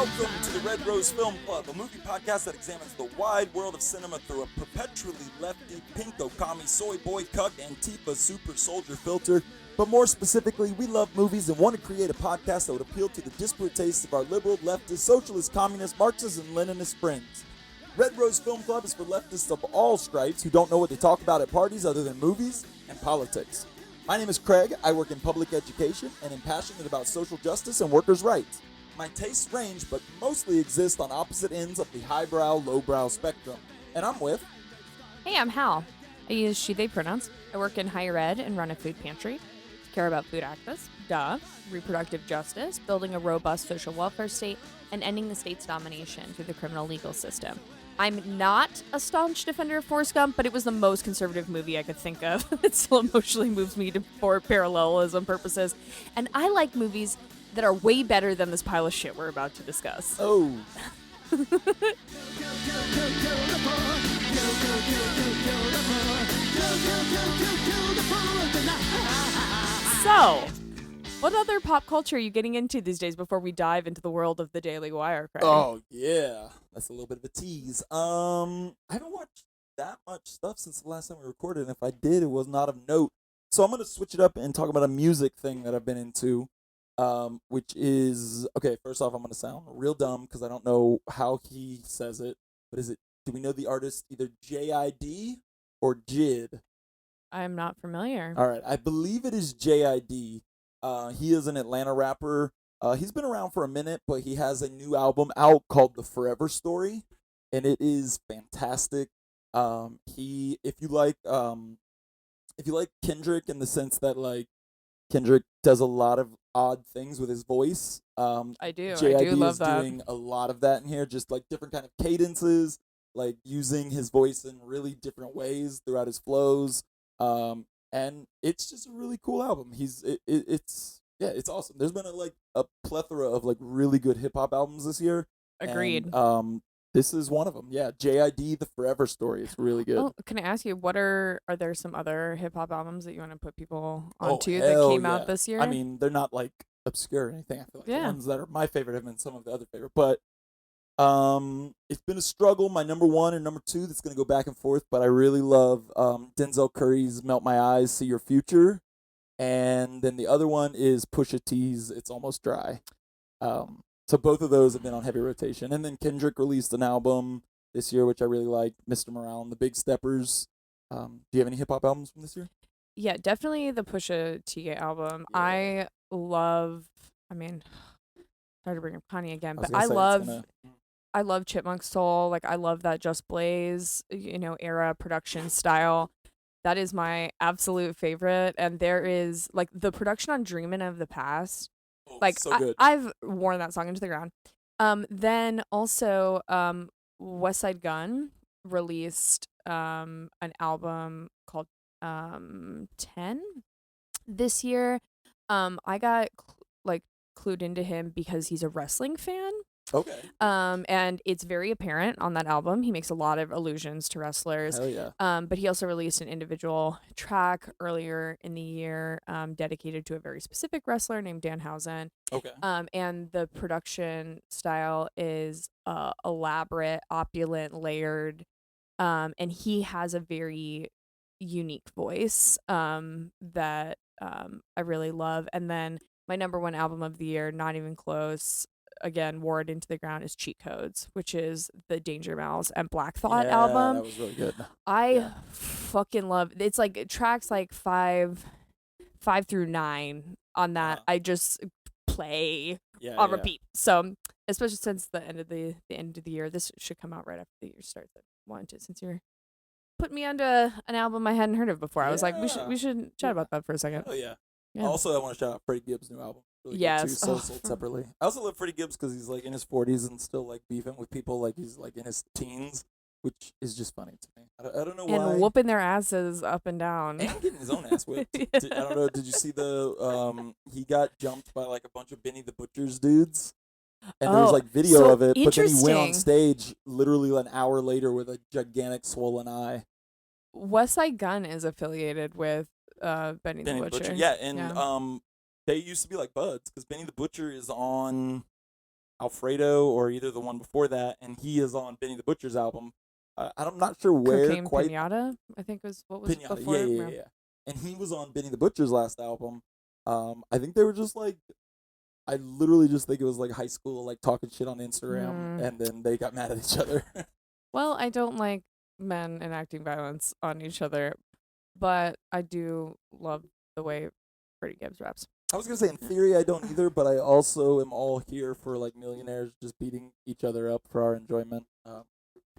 Welcome to the Red Rose Film Club, a movie podcast that examines the wide world of cinema through a perpetually lefty, pinko, commie, soy boy, cuck, Antifa, super soldier filter. But more specifically, we love movies and want to create a podcast that would appeal to the disparate tastes of our liberal, leftist, socialist, communist, Marxist, and Leninist friends. Red Rose Film Club is for leftists of all stripes who don't know what to talk about at parties other than movies and politics. My name is Craig. I work in public education and am passionate about social justice and workers' rights. My tastes range, but mostly exist on opposite ends of the highbrow, lowbrow spectrum. And I'm with... Hey, I'm Hal. I use she, they pronouns. I work in higher ed and run a food pantry. Care about food activists, reproductive justice, building a robust social welfare state, and ending the state's domination through the criminal legal system. I'm not a staunch defender of Forrest Gump, but it was the most conservative movie I could think of. It still emotionally moves me for parallelism purposes. And I like movies that are way better than this pile of shit we're about to discuss. Oh. So, what other pop culture are you getting into these days before we dive into the world of the Daily Wire, Craig? Oh, yeah. That's a little bit of a tease. I haven't watched that much stuff since the last time we recorded, and if I did, it was not of note. So I'm going to switch it up and talk about a music thing that I've been into, which is... Okay, first off, I'm going to sound real dumb because I don't know how he says it, but do we know the artist either J.I.D. or J.I.D.? I'm not familiar. All right, I believe it is J.I.D. He is an Atlanta rapper. He's been around for a minute, but he has a new album out called The Forever Story, and it is fantastic. If you like Kendrick in the sense that like Kendrick does a lot of odd things with his voice. I do. J.I.D. I do love is that. doing a lot of that in here, just like different kind of cadences, like using his voice in really different ways throughout his flows. And it's just a really cool album. It's awesome. There's been a plethora of like really good hip hop albums this year. Agreed. And, this is one of them. Yeah, J.I.D. The Forever Story. It's really good. Oh, can I ask you, are there some other hip hop albums that you want to put people onto that hell came yeah. out this year? I mean, they're not like obscure or anything. I feel like the Yeah. ones that are my favorite have been some of the other favorite. But it's been a struggle. My number one and number two that's gonna go back and forth, but I really love Denzel Curry's Melt My Eyes, See Your Future. And then the other one is Pusha T's It's Almost Dry. So both of those have been on heavy rotation. And then Kendrick released an album this year, which I really liked, Mr. Morale and the Big Steppers. Do you have any hip hop albums from this year? Yeah, definitely the Pusha T album. Yeah. I love, sorry to bring up Kanye again, but I I love Chipmunk Soul. Like, I love that Just Blaze, era production style. That is my absolute favorite. And there is, like, the production on Dreamin' of the Past. Like, so good. I've worn that song into the ground. Then also, West Side Gun released an album called 10 this year. I got clued into him because he's a wrestling fan. Okay. And it's very apparent on that album. He makes a lot of allusions to wrestlers. Hell yeah. But he also released an individual track earlier in the year, dedicated to a very specific wrestler named Danhausen. Okay. And the production style is elaborate, opulent, layered. And he has a very unique voice that I really love. And then my number one album of the year, not even close, again, wore it into the ground, is Cheat Codes, which is the Danger Mouse and Black Thought album. That was really good. I fucking love it's like tracks like 5 through 9 on that. I just play on repeat. So especially since the end of the year, this should come out right after the year starts. I wanted to, since you're putting me onto an album I hadn't heard of before. I was like, we should chat about that for a second. Oh yeah. Yeah. Also, I want to shout out Freddie Gibbs' new album. Really Yes. good too, sold separately. I also love Freddie Gibbs because he's like in his 40s and still like beefing with people like he's like in his teens, which is just funny to me. I don't know why. And whooping their asses up and down. And getting his own ass whipped. Yeah. I don't know. Did you see he got jumped by like a bunch of Benny the Butcher's dudes? And there was like video of it, but then he went on stage literally an hour later with a gigantic swollen eye. West Side Gun is affiliated with Benny the Butcher. Yeah, and they used to be like buds because Benny the Butcher is on Alfredo or either the one before that, and he is on Benny the Butcher's album. I'm not sure where Cocaine quite. Pinata, I think was what was Pinata, before. yeah. And he was on Benny the Butcher's last album. I think they were just like, I literally just think it was like high school, like talking shit on Instagram, and then they got mad at each other. Well, I don't like men enacting violence on each other, but I do love the way Freddie Gibbs raps. I was gonna say in theory I don't either, but I also am all here for like millionaires just beating each other up for our enjoyment.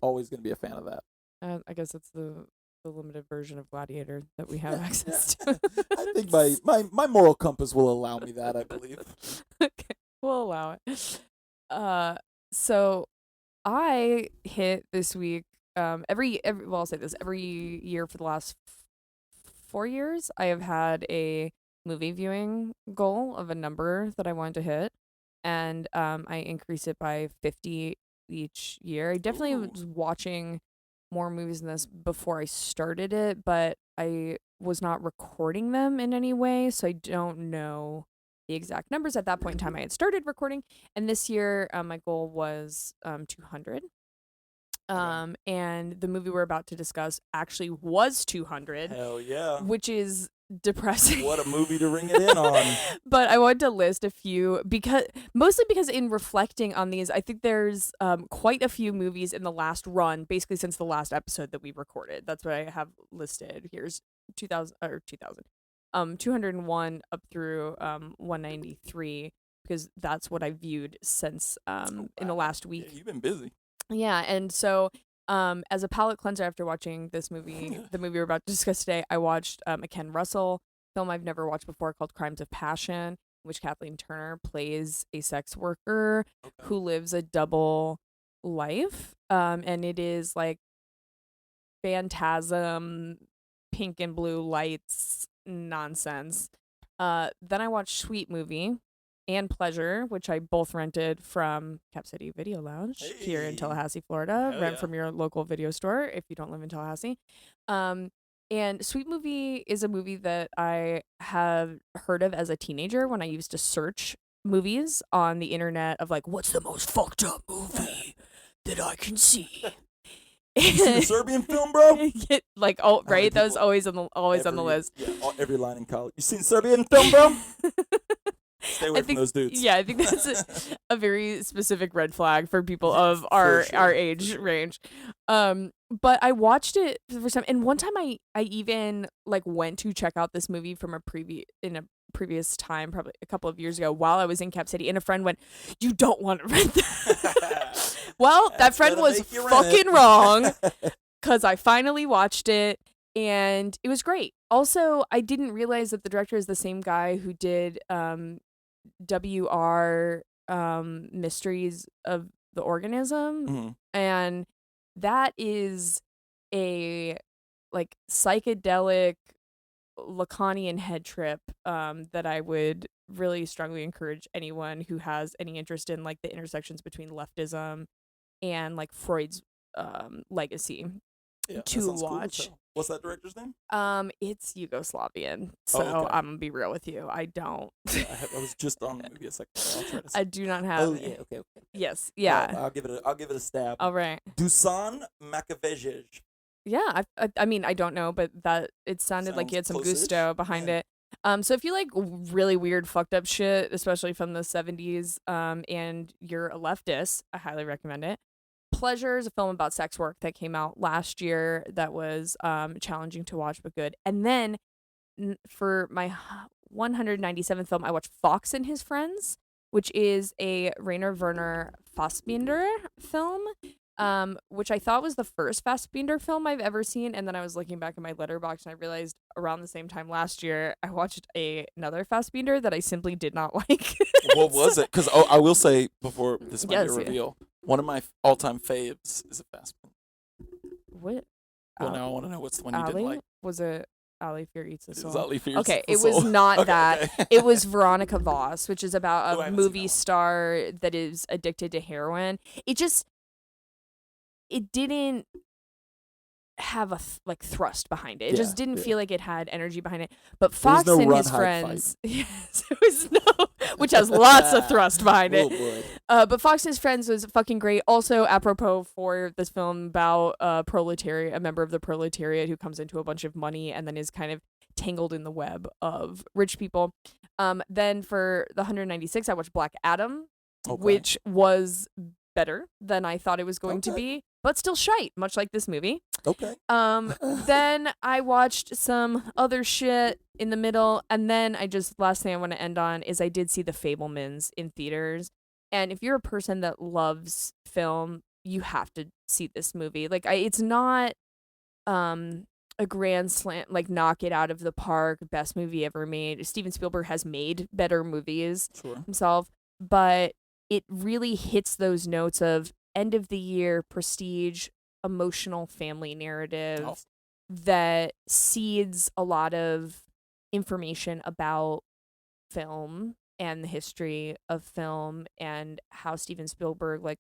Always gonna be a fan of that. I guess it's the limited version of Gladiator that we have access to. I think my moral compass will allow me that, I believe. Okay, we'll allow it. So I hit this week. Every well, I'll say this every year for the last 4 years. I have had a movie viewing goal of a number that I wanted to hit, and I increase it by 50 each year. I definitely was watching more movies than this before I started it, but I was not recording them in any way, so I don't know the exact numbers. At that point in time, I had started recording, and this year my goal was 200. And the movie we're about to discuss actually was 200. Hell yeah. Which is depressing. What a movie to ring it in on. But I wanted to list a few mostly because in reflecting on these, I think there's quite a few movies in the last run, basically since the last episode that we recorded. That's what I have listed. Here's 201 up through 193, because that's what I viewed since in the last week. Yeah, you've been busy. Yeah, and so as a palate cleanser after watching this movie, the movie we're about to discuss today, I watched a Ken Russell film I've never watched before called Crimes of Passion, in which Kathleen Turner plays a sex worker who lives a double life. And it is like phantasm, pink and blue lights nonsense. Then I watched Sweet Movie and Pleasure, which I both rented from Cap City Video Lounge here in Tallahassee, Florida. Rent from your local video store if you don't live in Tallahassee. And Sweet Movie is a movie that I have heard of as a teenager when I used to search movies on the internet of like, what's the most fucked up movie that I can see? You seen the Serbian film, bro? Like, oh, right, that was always on the list. Yeah, every line in college. You seen Serbian film, bro? Stay away from those dudes. Yeah, I think that's a very specific red flag for people of our age range. But I watched it for the first time, and one time I even like went to check out this movie from a previous time, probably a couple of years ago, while I was in Cap City, and a friend went, "You don't want to rent that." Well, that friend was fucking wrong, because I finally watched it. And it was great. Also, I didn't realize that the director is the same guy who did WR Mysteries of the Organism. And that is a like psychedelic Lacanian head trip that I would really strongly encourage anyone who has any interest in like the intersections between leftism and like Freud's legacy to watch. Cool. What's that director's name? It's Yugoslavian. So I'm gonna be real with you. I don't. I was just on the movie a second ago. I'll try to I do not have. Oh yeah, okay. Yes, yeah. I'll give it a stab. All right. Dusan Makavejic. Yeah, I mean I don't know, but that it sounded like he had some gusto behind it. So if you like really weird fucked up shit, especially from the 70s, and you're a leftist, I highly recommend it. Pleasure is a film about sex work that came out last year that was challenging to watch but good. And then for my 197th film, I watched Fox and His Friends, which is a Rainer Werner Fassbinder film, which I thought was the first Fassbinder film I've ever seen. And then I was looking back at my letterbox and I realized around the same time last year, I watched another Fassbinder that I simply did not like. What was it? Because I will say before this might be a reveal, one of my all-time faves is a Fassbinder. What? Well, now I want to know what's the one you didn't like. Was it Ali Fear Eats the Soul? It was Ali Fear Eats Okay, the it Soul. was not that. Okay. It was Veronica Voss, which is about a movie star that is addicted to heroin. It didn't have a thrust behind it. It just didn't feel like it had energy behind it. But Fox and His Friends, yes, it was no. which has lots of thrust behind it. Oh boy. But Fox and His Friends was fucking great. Also, apropos for this film about a member of the proletariat who comes into a bunch of money and then is kind of tangled in the web of rich people. Then for the 196, I watched Black Adam, which was better than I thought it was going to be, but still shite, much like this movie. Okay. Then I watched some other shit in the middle, and then last thing I want to end on is I did see The Fabelmans in theaters. And if you're a person that loves film, you have to see this movie. Like, it's not a grand slam, like knock it out of the park, best movie ever made. Steven Spielberg has made better movies himself, but it really hits those notes of end of the year prestige, emotional family narrative that seeds a lot of information about film and the history of film and how Steven Spielberg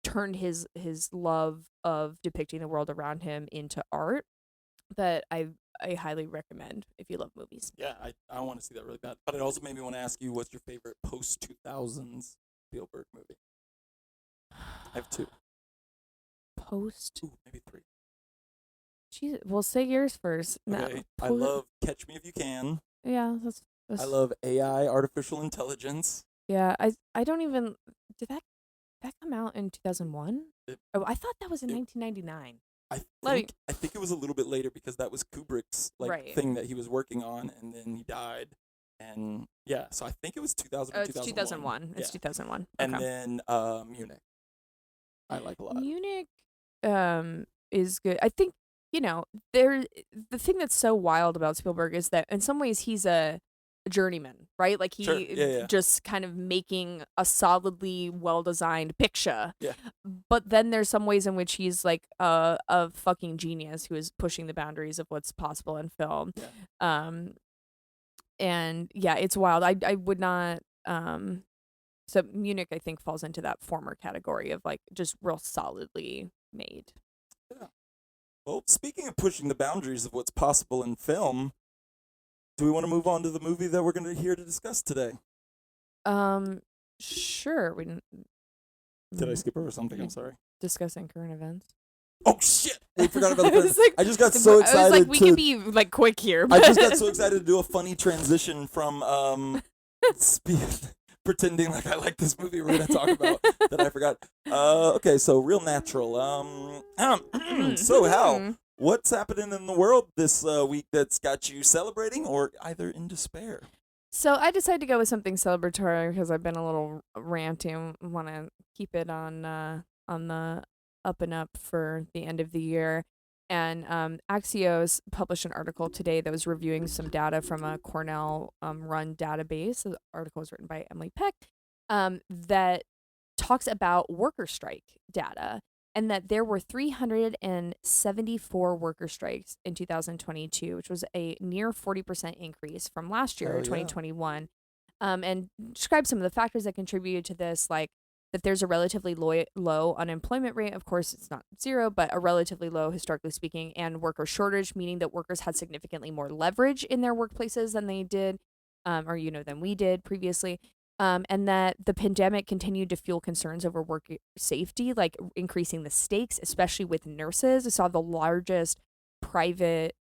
turned his love of depicting the world around him into art that I highly recommend if you love movies. Yeah, I want to see that really bad. But it also made me want to ask you, what's your favorite post-2000s Spielberg movie? I have two. Maybe three. Jesus, well, say yours first. Okay. I love Catch Me If You Can. Yeah, that's I love AI, artificial intelligence. Yeah, I don't even... Did that come out in 2001? Oh, I thought that was in 1999. I think it was a little bit later because that was Kubrick's thing that he was working on, and then he died. And yeah, so I think it was 2000 or 2001. It's 2001. It's 2001. And then Munich. I like a lot. Munich is good. I think, the thing that's so wild about Spielberg is that in some ways he's a journeyman, right? Like he just kind of making a solidly well-designed picture. Yeah. But then there's some ways in which he's like a fucking genius who is pushing the boundaries of what's possible in film. Yeah. And yeah, it's wild. I would not so Munich I think falls into that former category of like just real solidly made. Yeah. Well, speaking of pushing the boundaries of what's possible in film, do we want to move on to the movie that we're going to here to discuss today? Sure. Did I skip over something? I'm sorry. Discussing current events. Oh shit! I forgot about the I just got so excited. I was like, we can be like quick here. I just got so excited to do a funny transition from pretending like I like this movie we're going to talk about that I forgot. Okay, so Real Natural. So Hal, what's happening in the world this week that's got you celebrating or either in despair? So I decided to go with something celebratory because I've been a little ranty and want to keep it on the up and up for the end of the year. And Axios published an article today that was reviewing some data from a Cornell run database. The article was written by Emily Peck that talks about worker strike data, and that there were 374 worker strikes in 2022, which was a near 40% increase from last year, 2021. And describe some of the factors that contributed to this, like that there's a relatively low unemployment rate. Of course, it's not zero, but a relatively low, historically speaking, and worker shortage, meaning that workers had significantly more leverage in their workplaces than they did, than we did previously. And that the pandemic continued to fuel concerns over work safety, like increasing the stakes, especially with nurses. I saw the largest private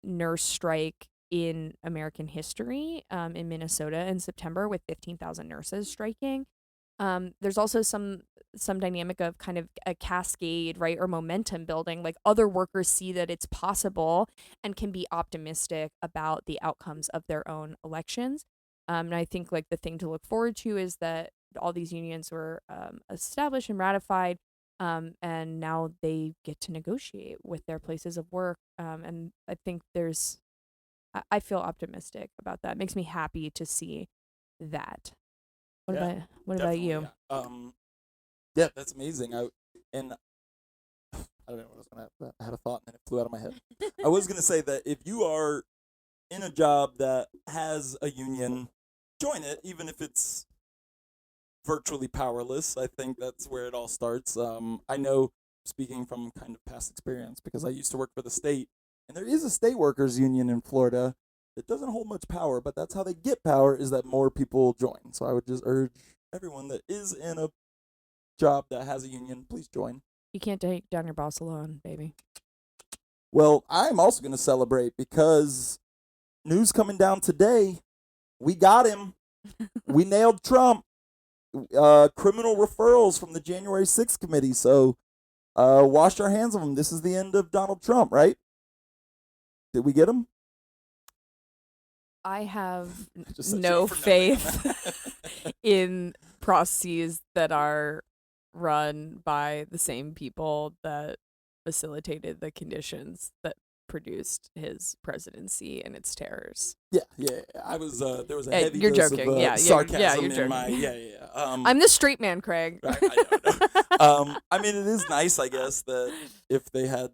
nurse strike in American history in Minnesota in September, with 15,000 nurses striking. There's also some dynamic of kind of a cascade, right, or momentum building. Like other workers see that it's possible and can be optimistic about the outcomes of their own elections. And I think like the thing to look forward to is that all these unions were established and ratified, and now they get to negotiate with their places of work. And I think I feel optimistic about that. It makes me happy to see that. What about you? Yeah, that's amazing. I don't know what I was gonna. I had a thought and then it flew out of my head. I was gonna say that if you are in a job that has a union, join it, even if it's virtually powerless. I think that's where it all starts. I know, speaking from kind of past experience, because I used to work for the state, and there is a state workers union in Florida. that doesn't hold much power, but that's how they get power, is that more people join. So I would just urge everyone that is in a job that has a union, please join. You can't take down your boss alone, baby. Well, I'm also going to celebrate because news coming down today, we got him. We nailed Trump. Criminal referrals from the January 6th committee. So wash our hands of him. This is the end of Donald Trump, right? Did we get him? I have Just set you no up for nothing. faith in processes that are run by the same people that facilitated the conditions that produced his presidency and its terrors. Yeah. I was there was a Hey, heavy you're dose joking. of Yeah, sarcasm you're in my joking. yeah. I'm the straight man, Craig. I know. I mean, it is nice, I guess, that if they had,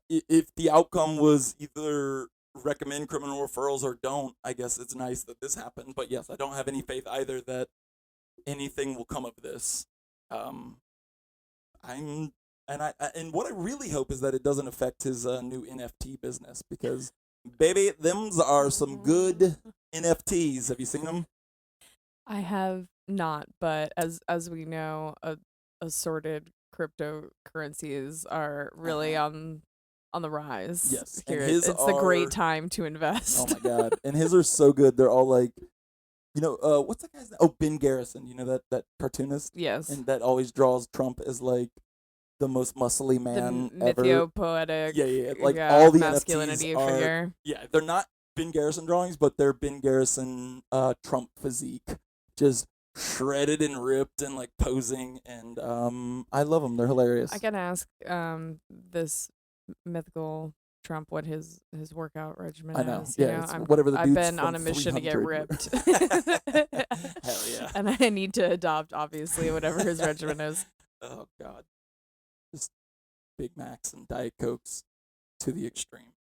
if the outcome was either recommend criminal referrals or don't, I guess it's nice that this happened. But yes, I don't have any faith either that anything will come of this. And what I really hope is that it doesn't affect his new NFT business, because baby, them's are some good NFTs. Have you seen them? I have not, but as we know, assorted cryptocurrencies are really on the rise. Yes, Here, and his it's a are. great time to Oh invest. my god! And his are so good. They're all like, what's that guy's name? Oh, Ben Garrison. You know that cartoonist, Yes, and that always draws Trump as like the most muscly the man ever. mythiopoetic, Yeah. Like all the masculinity NFTs are. figure. Yeah, they're not Ben Garrison drawings, but they're Ben Garrison Trump physique, just shredded and ripped and like posing, and I love them. They're hilarious. I can ask this mythical Trump what his workout regimen I know. is. Yeah, it's whatever the I've dude's been from on a mission to get 300. ripped. Hell yeah. And I need to adopt, obviously, whatever his regimen is. Oh god, just Big Macs and Diet Cokes to the extreme.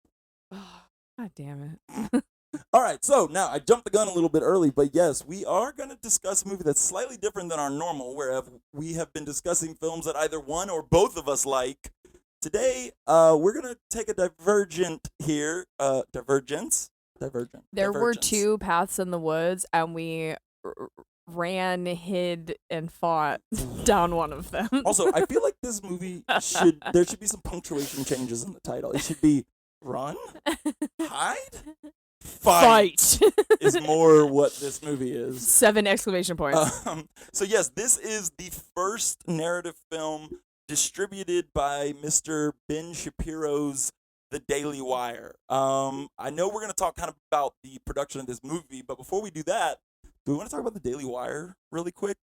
Oh, God damn it. All right, so now I jumped the gun a little bit early, but yes, we are going to discuss a movie that's slightly different than our normal, where we have been discussing films that either one or both of us like. Today, we're going to take a divergent here. Divergence? Divergent. There were Divergence. 2 paths in the woods, and we ran, hid, and fought down one of them. Also, I feel like this movie there should be some punctuation changes in the title. It should be run, hide, fight is more what this movie is. 7 exclamation points. So yes, this is the first narrative film distributed by Mr. Ben Shapiro's The Daily Wire. I know we're going to talk kind of about the production of this movie, but before we do that, do we want to talk about The Daily Wire really quick?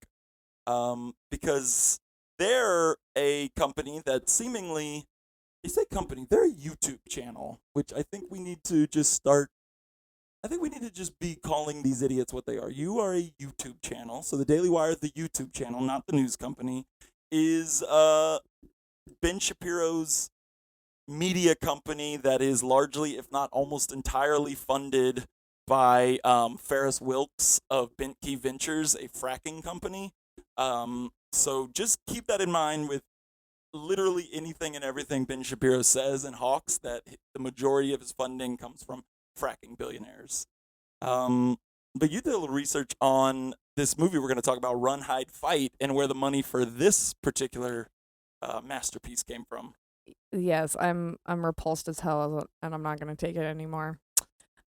Because they're a company that seemingly, you say company, they're a YouTube channel, which I think we need to just start. I think we need to just be calling these idiots what they are. You are a YouTube channel. So the Daily Wire, the YouTube channel, not the news company, is Ben Shapiro's media company that is largely, if not almost entirely, funded by Ferris Wilkes of Bentkey Ventures, a fracking company. So just keep that in mind with literally anything and everything Ben Shapiro says and hawks, that the majority of his funding comes from fracking billionaires. But you did a little research on this movie we're going to talk about, Run, Hide, Fight, and where the money for this particular masterpiece came from. Yes, I'm repulsed as hell, and I'm not going to take it anymore.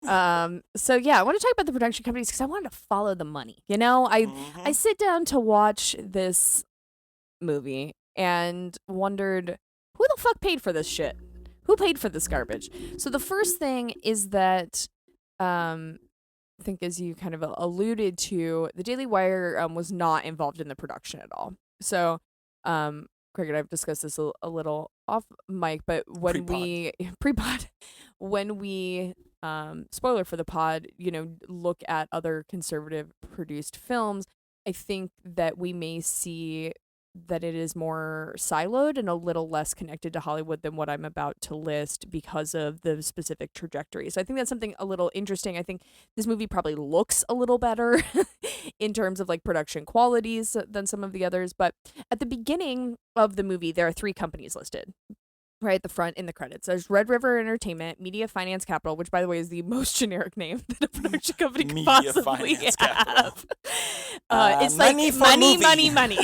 So yeah, I want to talk about the production companies because I wanted to follow the money. I sit down to watch this movie and wondered, who the fuck paid for this shit? Who paid for this garbage? So the first thing is that, I think as you kind of alluded to, the Daily Wire was not involved in the production at all. So, Craig and I have discussed this a little off mic, but when pre-pod, when we spoiler for the pod, look at other conservative produced films, I think that we may see that it is more siloed and a little less connected to Hollywood than what I'm about to list because of the specific trajectory. So I think that's something a little interesting. I think this movie probably looks a little better in terms of like production qualities than some of the others. But at the beginning of the movie, there are 3 companies listed. right at the front in the credits. There's Red River Entertainment, Media Finance Capital, which, by the way, is the most generic name that a production company could Media possibly Finance have. Capital. It's Money like for money, movie. money, money,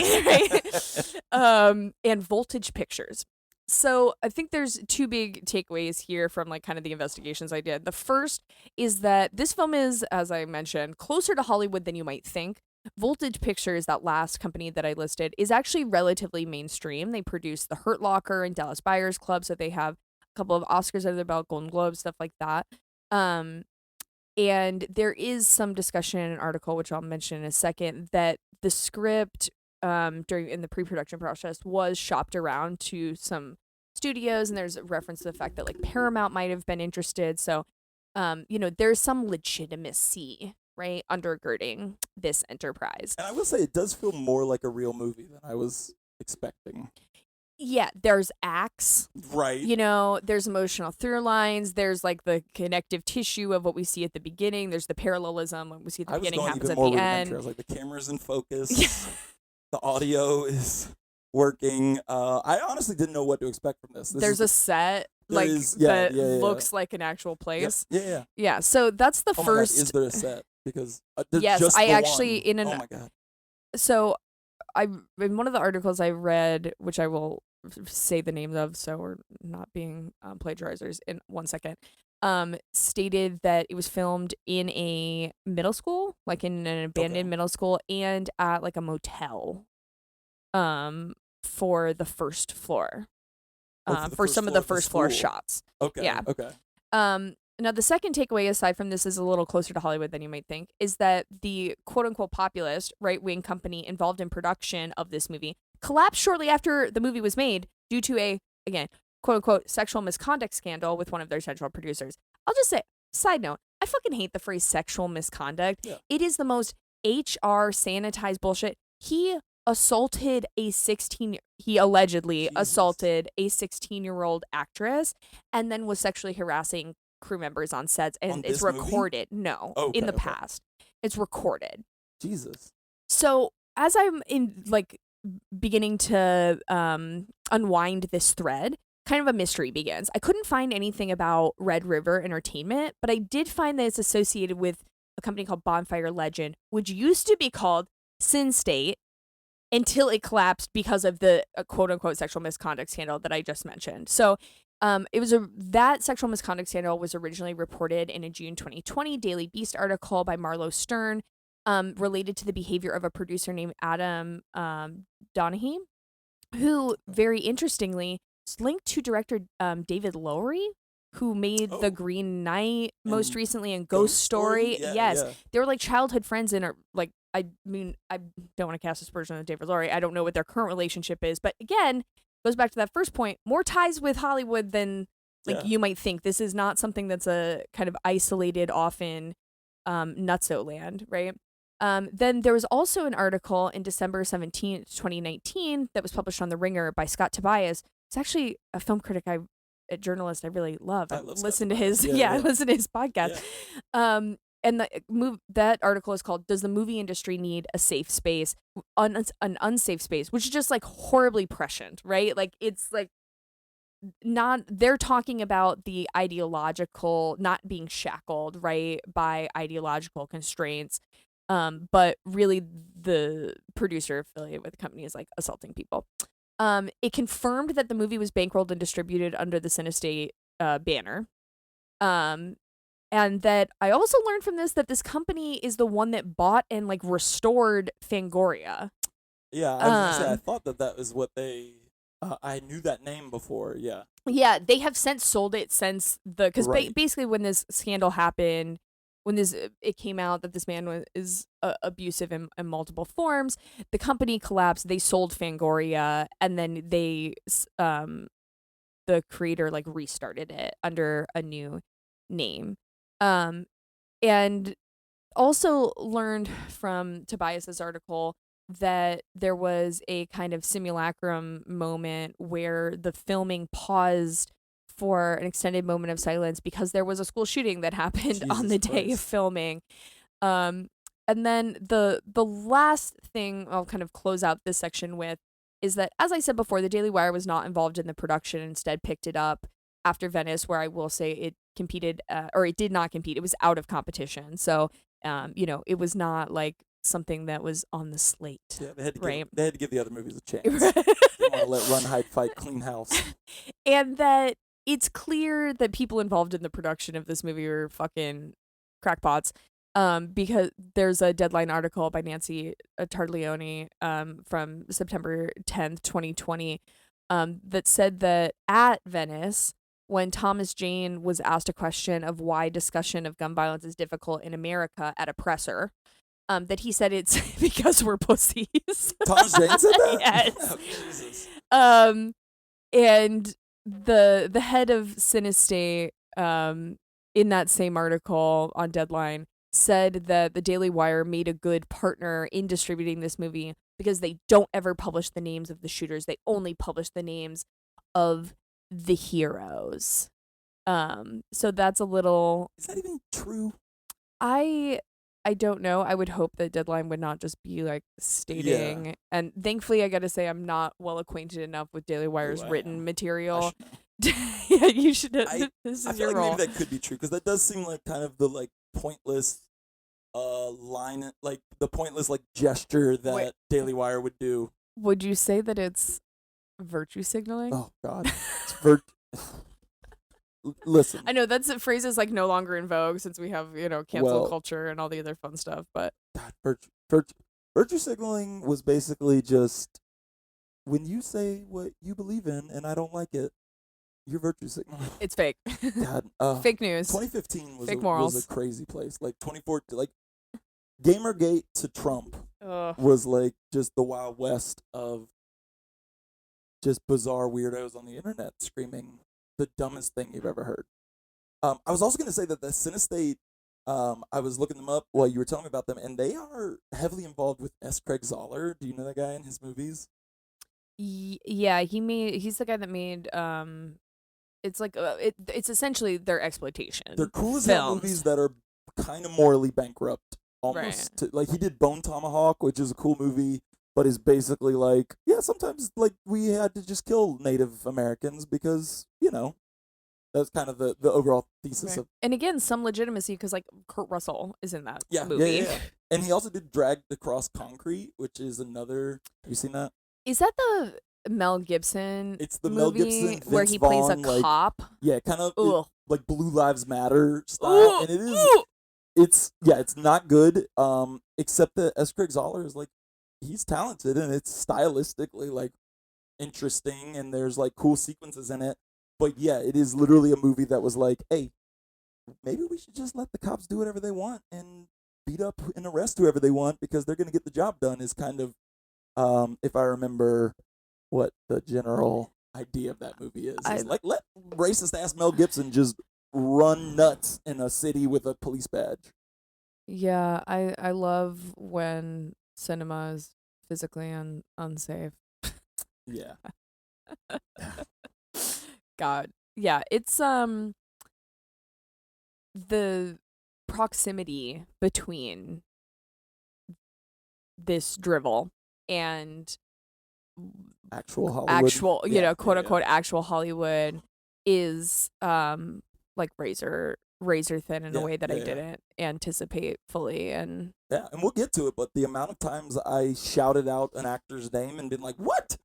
right? And Voltage Pictures. So I think there's two big takeaways here from like kind of the investigations I did. The first is that this film is, as I mentioned, closer to Hollywood than you might think. Voltage Pictures, that last company that I listed, is actually relatively mainstream. They produce The Hurt Locker and Dallas Buyers Club, so they have a couple of Oscars under their belt, Golden Globes, stuff like that. Um, and there is some discussion in an article, which I'll mention in a second, that the script during in the pre-production process was shopped around to some studios, and there's a reference to the fact that like Paramount might have been interested. So, there's some legitimacy, right, undergirding this enterprise. And I will say it does feel more like a real movie than I was expecting. Yeah, there's acts. Right. There's emotional through lines. There's like the connective tissue of what we see at the beginning. There's the parallelism what we see at the beginning happens at the end. I was like, the camera's in focus. The audio is working. I honestly didn't know what to expect from this. There's a set that looks like an actual place. Yeah. So that's the first. My God, is there a set? Because yes, just I the actually one. Oh my God. So in one of the articles I read, which I will say the names of, so we're not being plagiarizers in 1 second, stated that it was filmed in a middle school, like in an abandoned middle school, and at like a motel, for the first floor, for some of the first floor shots. Okay. Yeah. Okay. Now, the second takeaway, aside from this, is a little closer to Hollywood than you might think, is that the quote-unquote populist right-wing company involved in production of this movie collapsed shortly after the movie was made due to a, again, quote-unquote sexual misconduct scandal with one of their central producers. I'll just say, side note, I fucking hate the phrase sexual misconduct. Yeah. It is the most HR sanitized bullshit. He allegedly assaulted a 16-year-old actress and then was sexually harassing crew members on sets, and it's recorded. Movie? No, in the past. It's recorded. Jesus. So as I'm in like beginning to unwind this thread, kind of a mystery begins. I couldn't find anything about Red River Entertainment, but I did find that it's associated with a company called Bonfire Legend, which used to be called Sin State until it collapsed because of the quote-unquote sexual misconduct scandal that I just mentioned. So that sexual misconduct scandal was originally reported in a June 2020 Daily Beast article by Marlo Stern, related to the behavior of a producer named Adam Donahue, who, very interestingly, is linked to director David Lowery, who made The Green Knight most recently and Ghost Story. Yes. They were like childhood friends and are like, I mean, I don't want to cast aspersion on David Lowery. I don't know what their current relationship is, but again, goes back to that first point, more ties with Hollywood than you might think. This is not something that's a kind of isolated off in nutso land, right? Then there was also an article in December 17th, 2019 that was published on The Ringer by Scott Tobias. It's actually a film critic, a journalist I really love. I listen to his listen to his podcast. Yeah. And that article is called "Does the Movie Industry Need a Safe Space, an Unsafe Space?" Which is just like horribly prescient, right? Like it's like not. They're talking about the ideological, not being shackled, right, by ideological constraints. But really, the producer affiliated with the company is like assaulting people. It confirmed that the movie was bankrolled and distributed under the Cinestate banner. And that I also learned from this that this company is the one that bought and like restored Fangoria. Yeah, I was gonna say, I thought that was what they. I knew that name before. Yeah. Yeah, they have since sold it since because basically when this scandal happened, when it came out that this man is abusive in multiple forms, the company collapsed. They sold Fangoria, and then the creator like restarted it under a new name. And also learned from Tobias's article that there was a kind of simulacrum moment where the filming paused for an extended moment of silence because there was a school shooting that happened on the day of filming. And then the last thing I'll kind of close out this section with is that, as I said before, the Daily Wire was not involved in the production, instead picked it up after Venice, where I will say it competed, or it did not compete. It was out of competition. So, it was not like something that was on the slate. Yeah, they had to right? they had to give the other movies a chance. Right. They want to let Run, Hide, Fight, Clean House. And that it's clear that people involved in the production of this movie were fucking crackpots. Because there's a Deadline article by Nancy Tarleone from September 10th, 2020, that said that at Venice, when Thomas Jane was asked a question of why discussion of gun violence is difficult in America at a presser, that he said it's because we're pussies. Thomas Jane said that? Yes. Oh, Jesus. And the head of Cinestate, in that same article on Deadline, said that the Daily Wire made a good partner in distributing this movie because they don't ever publish the names of the shooters. They only publish the names of the heroes. So that's a little... Is that even true? I don't know. I would hope that Deadline would not just be like stating, and thankfully I gotta say I'm not well acquainted enough with Daily Wire's written material. Yeah, you should. This is I feel your like role. maybe that could be true because that does seem like kind of the like pointless line, like the pointless like gesture that Daily Wire would do. Would you say that it's virtue signaling? Oh God, it's Listen, I know that's phrase is like no longer in vogue since we have cancel culture and all the other fun stuff. But God, virtue signaling was basically just when you say what you believe in and I don't like it, you're virtue signaling. It's fake. God, fake news. 2015 was fake morals. Was a crazy place. Like 2014, like Gamergate to Trump Ugh. was like just the Wild West of just bizarre weirdos on the internet screaming the dumbest thing you've ever heard. I was also going to say that the Cinestate, I was looking them up while you were telling me about them, and they are heavily involved with S. Craig Zoller. Do you know that guy and his movies? Yeah, he's the guy that made it's like it's essentially their exploitation. They're cool as hell movies that are kind of morally bankrupt almost. Right. Like he did Bone Tomahawk, which is a cool movie, but is basically like, yeah, sometimes like we had to just kill Native Americans because, that's kind of the overall thesis of. And again, some legitimacy because like Kurt Russell is in that movie. Yeah. And he also did Dragged Across Concrete, which is another. Have you seen that? Is that the Mel Gibson? It's the movie Mel Gibson Vince where he Vaughn, plays a cop. Yeah, kind of like Blue Lives Matter style, Ugh. and it is. It's not good. Except that S. Craig Zoller is like, he's talented and it's stylistically like interesting and there's like cool sequences in it. But yeah, it is literally a movie that was like, hey, maybe we should just let the cops do whatever they want and beat up and arrest whoever they want because they're going to get the job done is kind of, if I remember what the general idea of that movie is like, let racist ass Mel Gibson just run nuts in a city with a police badge. Yeah, I love when cinema is physically unsafe. Yeah. God. Yeah, it's the proximity between this drivel and actual Hollywood. Quote unquote actual Hollywood is like razor thin in a way that I didn't anticipate fully. And we'll get to it, but the amount of times I shouted out an actor's name and been like, what?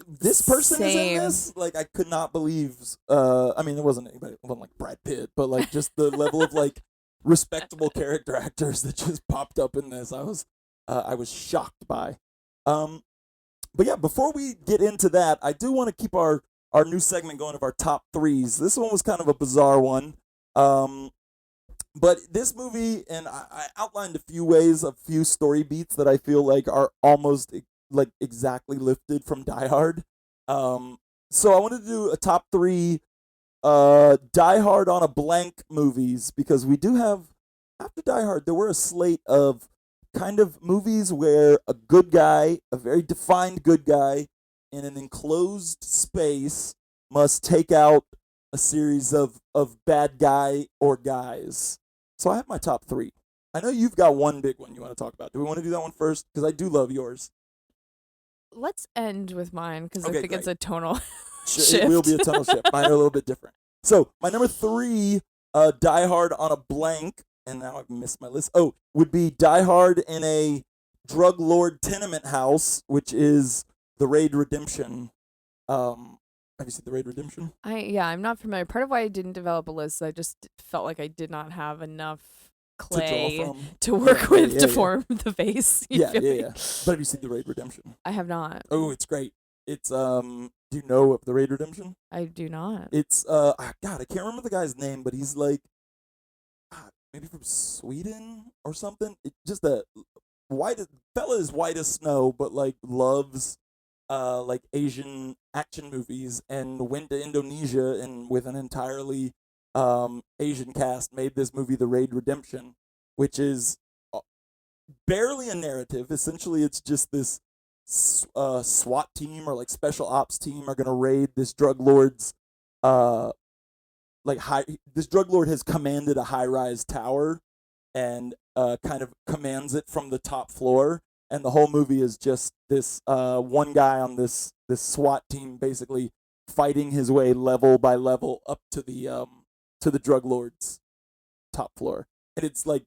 This person is in this? Like, I could not believe. I mean, it wasn't like Brad Pitt, but like just the level of like respectable character actors that just popped up in this. I was shocked by. But yeah, before we get into that, I do want to keep our new segment going of our top threes. This one was kind of a bizarre one. But this movie, and I outlined a few story beats that I feel like are almost like exactly lifted from Die Hard. So I wanted to do a top three Die Hard on a blank movies because we do have, after Die Hard, there were a slate of kind of movies where a good guy, a very defined good guy, in an enclosed space must take out a series of bad guy or guys. So I have my top three. I know you've got one big one you want to talk about. Do we want to do that one first? Because I do love yours. let's end with mine because Okay, I think it's great. a tonal It shift. will be a tonal shift. Mine are a little bit different. So my number 3, Die Hard on a blank, and now I've missed my list. Oh, would be Die Hard in a drug lord tenement house, which is The Raid Redemption. Have you seen The Raid Redemption? I'm not familiar. Part of why I didn't develop a list, I just felt like I did not have enough To draw clay from. to work Yeah, with yeah, to yeah. form the face. You Yeah, feel yeah, me? yeah. But have you seen The Raid Redemption? I have not. Oh, it's great. It's do you know of The Raid Redemption? I do not. It's God, I can't remember the guy's name, but he's like maybe from Sweden or something. Just a white fella is white as snow, but like loves like Asian action movies, and went to Indonesia and with an entirely Asian cast made this movie The Raid Redemption, which is barely a narrative. Essentially, it's just this SWAT team or like special ops team are gonna raid this drug lord's uh this drug lord has commanded a high rise tower and kind of commands it from the top floor, and the whole movie is just this one guy on this SWAT team basically fighting his way level by level up to the drug lord's top floor, and it's like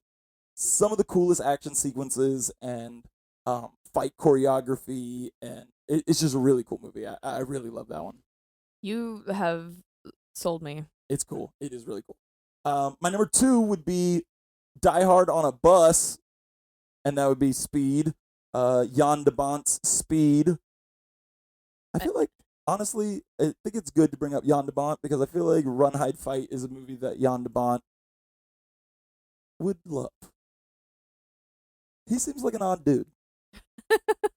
some of the coolest action sequences and fight choreography, and it's just a really cool movie. I really love that one. You have sold me. It's cool. It is really cool. My number 2 would be Die Hard on a bus, and that would be Speed. Jan de Bont's Speed. I feel like, honestly, I think it's good to bring up Jan de Bont because I feel like Run, Hide, Fight is a movie that Jan de Bont would love. He seems like an odd dude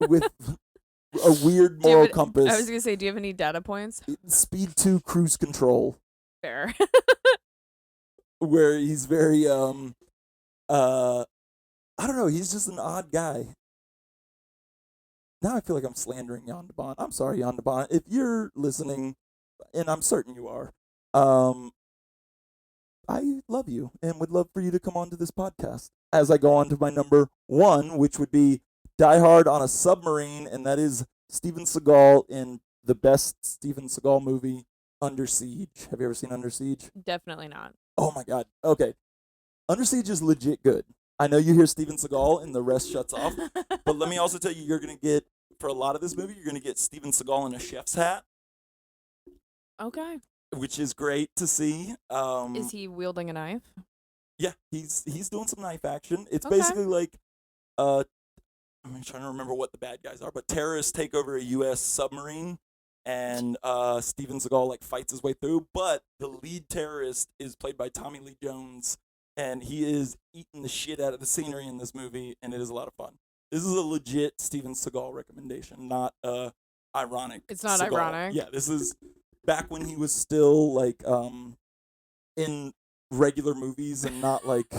with a weird moral compass. I was going to say, do you have any data points? Speed 2 Cruise Control. Fair. Where he's very I don't know, he's just an odd guy. Now I feel like I'm slandering Jan de Bont. I'm sorry, Jan de Bont. If you're listening, and I'm certain you are, I love you and would love for you to come on to this podcast. As I go on to my number 1, which would be Die Hard on a submarine, and that is Steven Seagal in the best Steven Seagal movie, Under Siege. Have you ever seen Under Siege? Definitely not. Oh my god. Okay. Under Siege is legit good. I know you hear Steven Seagal and the rest shuts off, but let me also tell you, you're going to get, for a lot of this movie, you're going to get Steven Seagal in a chef's hat. Okay. Which is great to see. Is he wielding a knife? Yeah, he's doing some knife action. It's Okay. basically like, I'm trying to remember what the bad guys are, but terrorists take over a U.S. submarine, and Steven Seagal like fights his way through. But the lead terrorist is played by Tommy Lee Jones, and he is eating the shit out of the scenery in this movie, and it is a lot of fun. This is a legit Steven Seagal recommendation, not ironic. It's not Seagal. ironic. Yeah, this is back when he was still like in regular movies and not like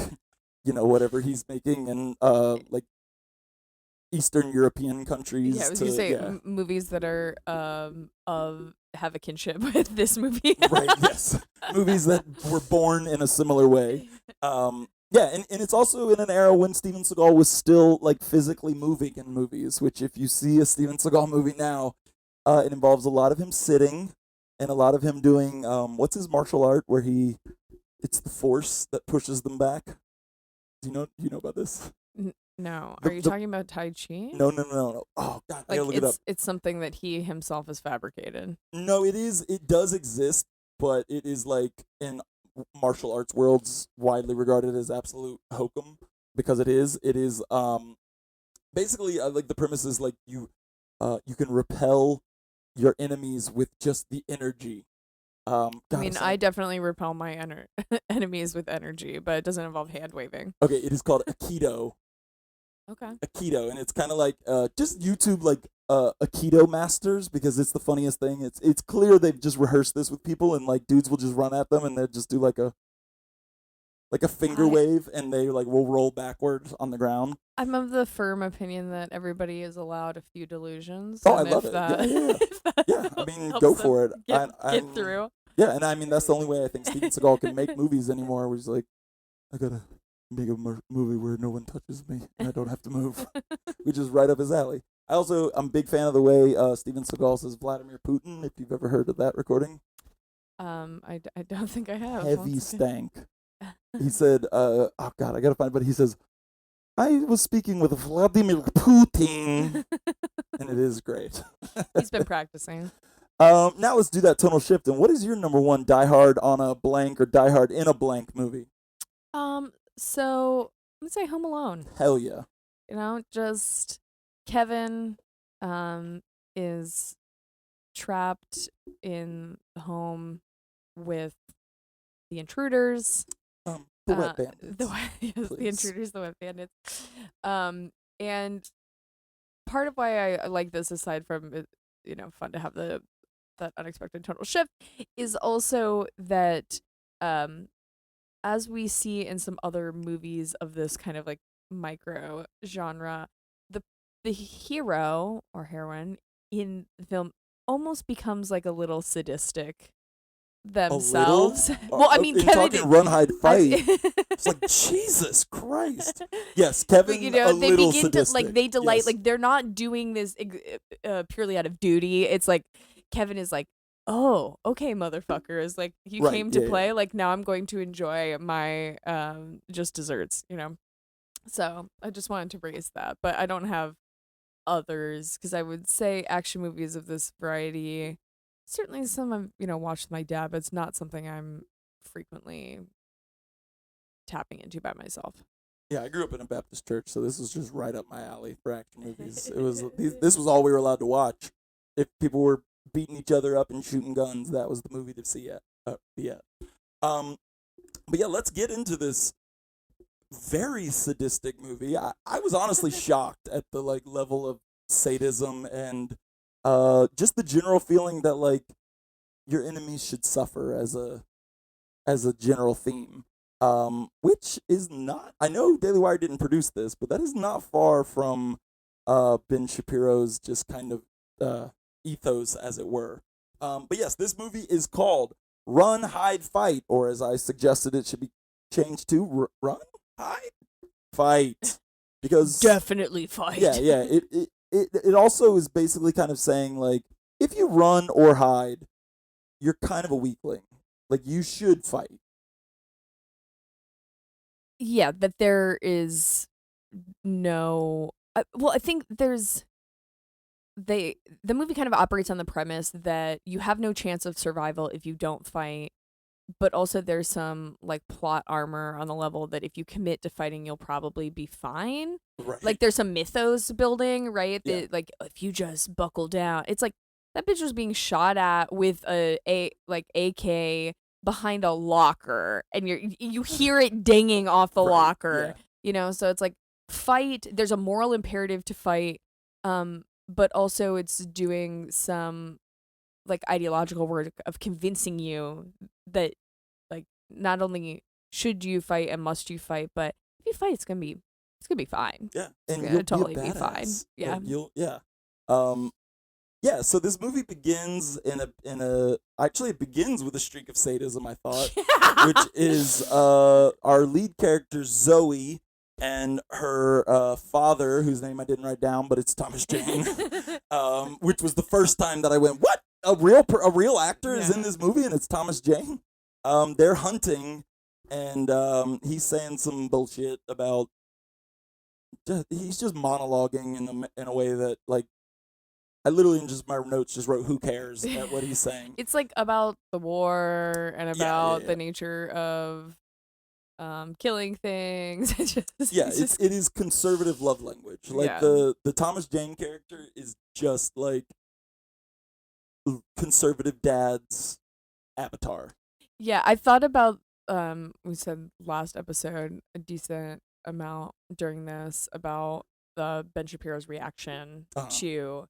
whatever he's making in like Eastern European countries. Yeah, I was gonna say movies that are have a kinship with this movie. Right, yes. Movies that were born in a similar way. Yeah, and it's also in an era when Steven Seagal was still like physically moving in movies, which if you see a Steven Seagal movie now, it involves a lot of him sitting and a lot of him doing what's his martial art where it's the force that pushes them back. Do you know about this? No. Are you talking about Tai Chi? No. Oh god, I gotta look it up. It's something that he himself has fabricated. No, it does exist, but it is like in martial arts worlds widely regarded as absolute hokum because it is basically like the premise is like you can repel your enemies with just the energy. I definitely repel my enemies with energy, but it doesn't involve hand waving. Okay, it is called Aikido. Okay. Aikido, and it's kind of like just YouTube like Aikido masters because it's the funniest thing. It's clear they've just rehearsed this with people, and like dudes will just run at them and they'll just do like a finger wave, and they like will roll backwards on the ground. I'm of the firm opinion that everybody is allowed a few delusions. Oh, I love it. Yeah. I mean, go for it. Get through. Yeah, and I mean that's the only way I think Steven Seagal can make movies anymore. Where he's like, I gotta make a movie where no one touches me and I don't have to move, which is right up his alley. I'm a big fan of the way Steven Seagal says Vladimir Putin. If you've ever heard of that recording, I don't think I have. heavy stank. He said, "Oh God, I gotta find it." But he says, "I was speaking with Vladimir Putin," and it is great. He's been practicing. Now let's do that tonal shift. And what is your number one Die Hard on a blank or Die Hard in a blank movie? So let's say Home Alone. Hell yeah. Just Kevin, is trapped in the home with the intruders. The wet bandits. The intruders, the wet bandits. And part of why I like this, aside from it, fun to have that unexpected tonal shift, is also that as we see in some other movies of this kind of like micro genre, the hero or heroine in the film almost becomes like a little sadistic themselves. Well, I mean, Kevin talking run, hide, fight. It's like Jesus Christ. Yes, Kevin. But, a they little begin sadistic. to they delight. Yes. Like they're not doing this purely out of duty. It's like Kevin is like, oh, okay, motherfucker. Is like you Right, came to yeah, play. yeah. Like now I'm going to enjoy my just desserts. So I just wanted to raise that, but I don't have others because I would say action movies of this variety. Certainly some I've, watched with my dad, but it's not something I'm frequently tapping into by myself. Yeah, I grew up in a Baptist church, so this was just right up my alley for action movies. It was this was all we were allowed to watch. If people were beating each other up and shooting guns, that was the movie to see at. But yeah, let's get into this very sadistic movie. I was honestly shocked at the level of sadism and just the general feeling that your enemies should suffer as a general theme. Which is not, I know Daily Wire didn't produce this, but that is not far from Ben Shapiro's just kind of ethos, as it were. But yes, this movie is called Run, Hide, Fight, or as I suggested it should be changed to Run, Hide, Fight. Because definitely fight. Yeah. It also is basically kind of saying, if you run or hide, you're kind of a weakling. You should fight. Yeah, that there is no. I think the movie kind of operates on the premise that you have no chance of survival if you don't fight, but also there's some plot armor on the level that if you commit to fighting, you'll probably be fine. Right. There's some mythos building, right? Yeah. That if you just buckle down, it's like that bitch was being shot at with a AK behind a locker, and you hear it dinging off the Right, locker. yeah. So it's like fight. There's a moral imperative to fight, but also it's doing some ideological work of convincing you that not only should you fight and must you fight, but if you fight, it's gonna be fine. Yeah, It's and gonna you'll totally be be fine. Yeah. Yeah. So this movie begins actually it begins with a streak of sadism, I thought, which is our lead character Zoe and her father, whose name I didn't write down, but it's Thomas Jane, which was the first time that I went, what? A real actor is in this movie, and it's Thomas Jane. They're hunting, and he's saying some bullshit about. He's just monologuing in a way that I literally in just my notes just wrote "Who cares" at what he's saying. It's about the war and about the nature of killing things. It is conservative love language. The Thomas Jane character is just conservative dad's avatar. Yeah, I thought about we said last episode a decent amount during this about the Ben Shapiro's reaction to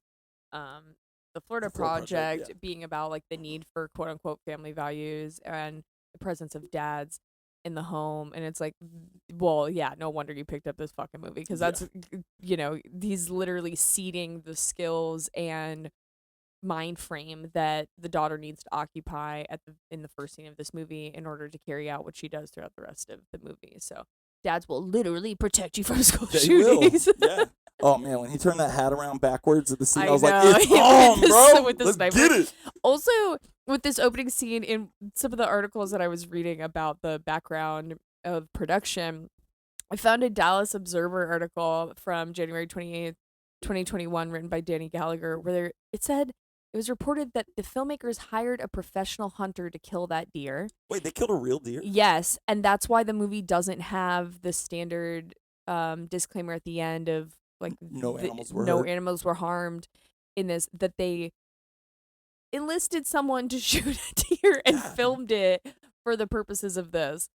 the Florida Project being about the need for quote unquote family values and the presence of dads in the home, and it's well, yeah, no wonder you picked up this fucking movie because that's he's literally seeding the skills and mind frame that the daughter needs to occupy in the first scene of this movie in order to carry out what she does throughout the rest of the movie. So dads will literally protect you from school shootings. Yeah. Oh man, when he turned that hat around backwards at the scene, I was know. like, "It's on, bro! With the Let's sniper. get it!" Also, with this opening scene, in some of the articles that I was reading about the background of production, I found a Dallas Observer article from January 28th, 2021, written by Danny Gallagher, where it said it was reported that the filmmakers hired a professional hunter to kill that deer. Wait, they killed a real deer? Yes, and that's why the movie doesn't have the standard disclaimer at the end of like No animals were no hurt. animals were harmed in this, that they enlisted someone to shoot a deer and Yeah. filmed it for the purposes of this.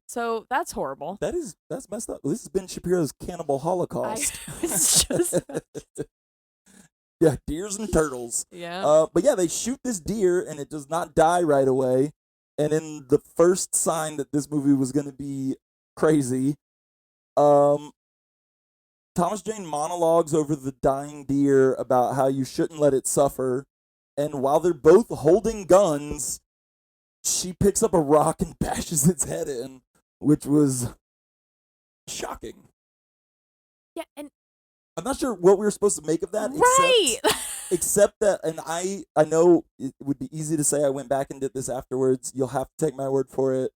So that's horrible. That's messed up. This is Ben Shapiro's Cannibal I Holocaust. was just Yeah, deers and turtles. yeah. But yeah, they shoot this deer and it does not die right away. And in the first sign that this movie was going to be crazy, Thomas Jane monologues over the dying deer about how you shouldn't let it suffer. And while they're both holding guns, she picks up a rock and bashes its head in, which was shocking. Yeah, and I'm not sure what we were supposed to make of that, right. except that, and I know it would be easy to say I went back and did this afterwards. You'll have to take my word for it.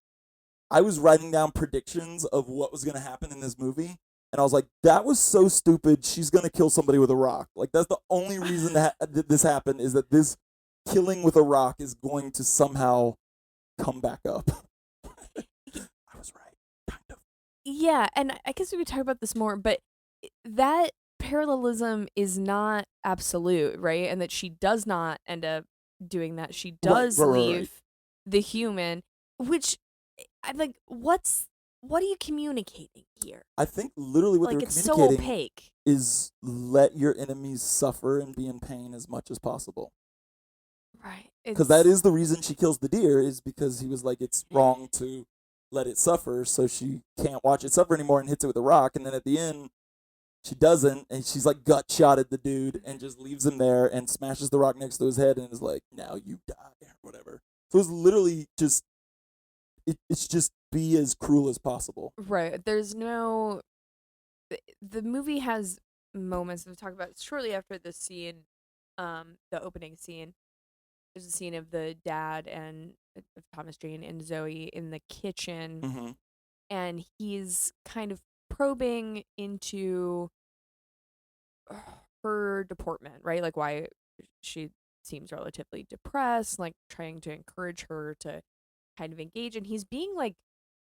I was writing down predictions of what was going to happen in this movie, and I was like, that was so stupid. She's going to kill somebody with a rock. Like, that's the only reason that this happened, is that this killing with a rock is going to somehow come back up. I was right, kind of. Yeah, and I guess we could talk about this more, but that parallelism is not absolute, right? And that she does not end up doing that. She does Right. leave the human, which I'm like, what are you communicating here? I think literally what Like, they're it's so communicating opaque. is let your enemies suffer and be in pain as much as possible. Right. Because that is the reason she kills the deer, is because he was like, it's wrong to let it suffer, so she can't watch it suffer anymore, and hits it with a rock. And then at the end, she doesn't, and she's like gut shot at the dude and just leaves him there and smashes the rock next to his head and is like, now you die, or whatever. So it's literally just, it's just be as cruel as possible. Right. There's no. The movie has moments that we talk about shortly after the scene, the opening scene. There's a scene of the dad and of Thomas Jane and Zoe in the kitchen, Mm-hmm. and he's kind of probing into her deportment, right? Like why she seems relatively depressed, like trying to encourage her to kind of engage. And he's being like,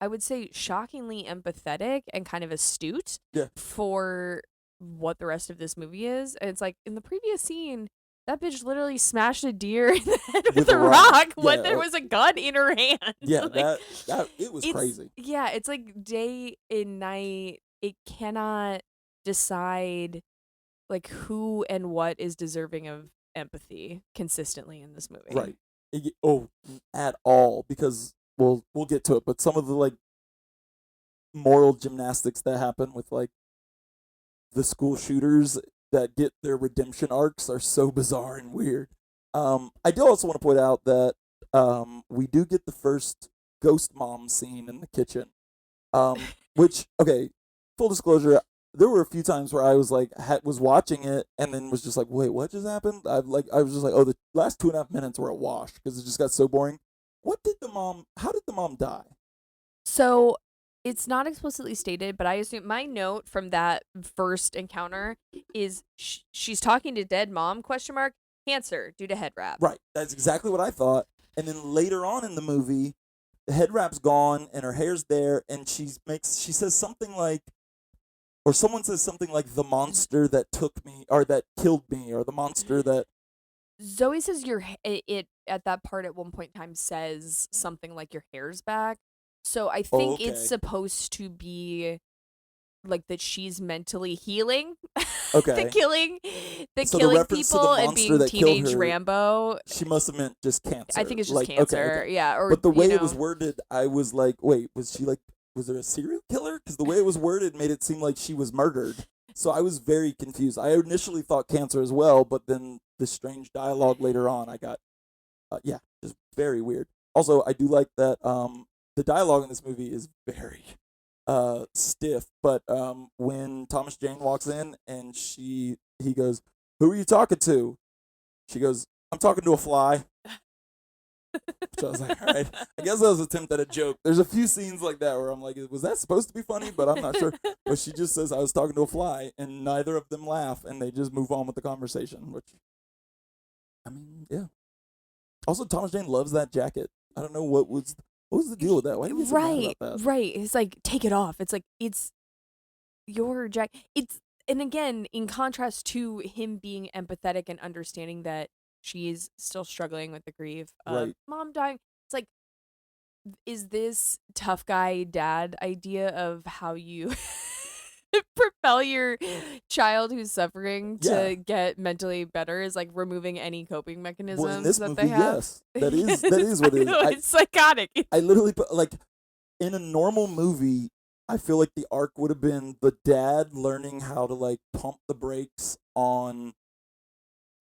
I would say, shockingly empathetic and kind of astute Yeah. for what the rest of this movie is. And it's like in the previous scene, that bitch literally smashed a deer in the head with a rock when Yeah. there was a gun in her hand. Yeah, Like, that it was crazy. Yeah, it's like day and night. It cannot decide like who and what is deserving of empathy consistently in this movie. Right. At all, because we'll get to it, but some of the like moral gymnastics that happen with like the school shooters that get their redemption arcs are so bizarre and weird. I do also want to point out that we do get the first ghost mom scene in the kitchen. Which, okay, full disclosure, there were a few times where I was like, was watching it and then was just like, wait, what just happened? I was just like, oh, the last 2.5 minutes were a wash because it just got so boring. How did the mom die? So it's not explicitly stated, but I assume my note from that first encounter is she's talking to dead mom, ? Cancer due to head wrap. Right. That's exactly what I thought. And then later on in the movie, the head wrap's gone and her hair's there, and she says something like, or someone says something like, the monster that took me, or that killed me, or the monster that. Zoe says it at that part at one point in time says something like your hair's back. So I think it's supposed to be like that she's mentally healing. Okay. the killing reference to the people and monster being that killed teenage her, Rambo. She must have meant just cancer. I think it's just like, cancer. Okay. Yeah. Or but the way you it was know. worded, I was like, wait, was there a serial killer? Because the way it was worded made it seem like she was murdered. So I was very confused. I initially thought cancer as well, but then the strange dialogue later on, I got, just very weird. Also, I do like that the dialogue in this movie is very, stiff. But when Thomas Jane walks in and he goes, "Who are you talking to?" She goes, "I'm talking to a fly." Which I was like, all right. I guess that was an attempt at a joke. There's a few scenes like that where I'm like, was that supposed to be funny? But I'm not sure. But she just says, I was talking to a fly, and neither of them laugh, and they just move on with the conversation, which, I mean, yeah. Also, Thomas Jane loves that jacket. I don't know what was the deal with that. Why do you get so mad Right, about that? right. It's like, take it off. It's like, it's your It's, and again, in contrast to him being empathetic and understanding that she's still struggling with the grief of Right. mom dying. It's like, is this tough guy dad idea of how you propel your child who's suffering Yeah. to get mentally better, is like removing any coping Well, in mechanisms this that movie, they have? yes. That is what it I is. know, it's psychotic. I literally put, like, in a normal movie, I feel like the arc would have been the dad learning how to like pump the brakes on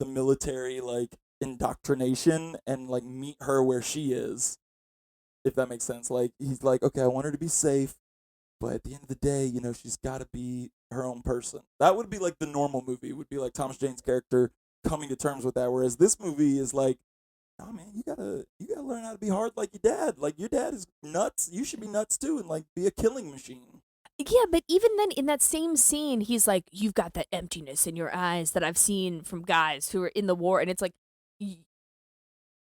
the military like indoctrination and like meet her where she is, if that makes sense. Like he's like, okay, I want her to be safe, but at the end of the day, she's got to be her own person. That would be like the normal movie. It would be like Thomas Jane's character coming to terms with that. Whereas this movie is like, oh man, you gotta learn how to be hard like your dad. Like your dad is nuts. You should be nuts too, and like be a killing machine. Yeah, but even then, in that same scene, he's like, "You've got that emptiness in your eyes that I've seen from guys who are in the war," and it's like, y-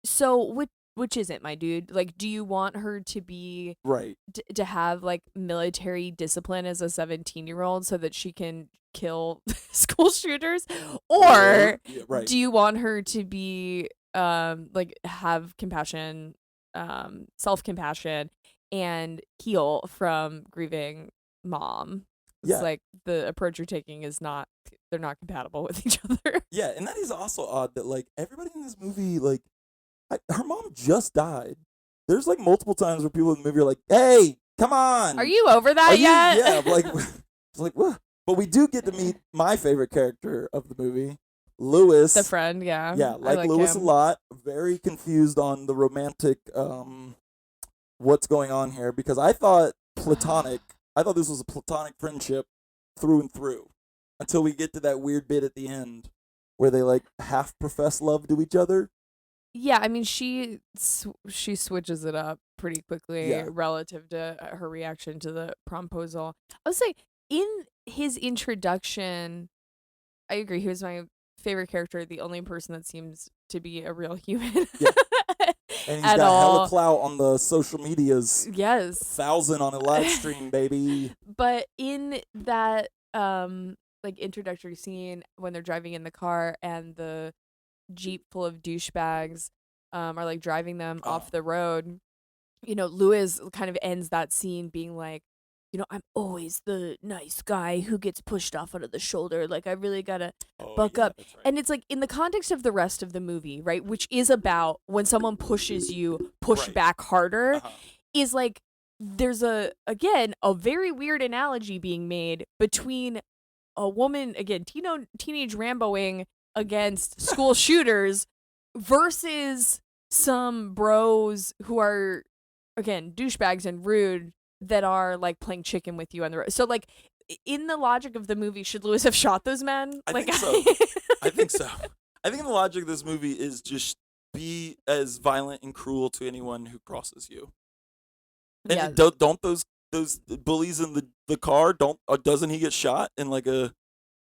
so which is it, my dude? Like, do you want her to be Right. to have like military discipline as a 17-year-old so that she can kill school shooters, or Yeah, right. do you want her to be like have compassion, self-compassion, and heal from grieving mom? It's Yeah. like the approach you're taking is not, they're not compatible with each other. Yeah, and that is also odd that like everybody in this movie, like her mom just died. There's like multiple times where people in the movie are like, "Hey, come on, Are you over are that you?" yet? Yeah, like it's like what? But we do get to meet my favorite character of the movie, Lewis. The friend, yeah. Yeah, I like like Lewis him. a lot. Very confused on the romantic what's going on here because I thought platonic. I thought this was a platonic friendship through and through until we get to that weird bit at the end where they like half profess love to each other. Yeah, I mean, she switches it up pretty quickly Yeah. relative to her reaction to the promposal. I would say in his introduction, I agree. He was my favorite character, the only person that seems to be a real human Yeah. And he's at got hella all. clout on the social medias. Yes, 1,000 on a live stream, baby. but in that like introductory scene when they're driving in the car and the Jeep full of douchebags are like driving them Oh. off the road, Lewis kind of ends that scene being like, I'm always the nice guy who gets pushed off onto the shoulder. Like, I really gotta buck Yeah, up. that's right. And it's like, in the context of the rest of the movie, right, which is about when someone pushes you, push Right. back harder, Uh-huh. is like, there's again, a very weird analogy being made between a woman, again, teenage Ramboing against school shooters versus some bros who are, again, douchebags and rude that are like playing chicken with you on the road. So like in the logic of the movie, should Lewis have shot those men? I Like think so. I think so. I think the logic of this movie is just be as violent and cruel to anyone who crosses you. And Yeah. don't those bullies in the car doesn't he get shot in like a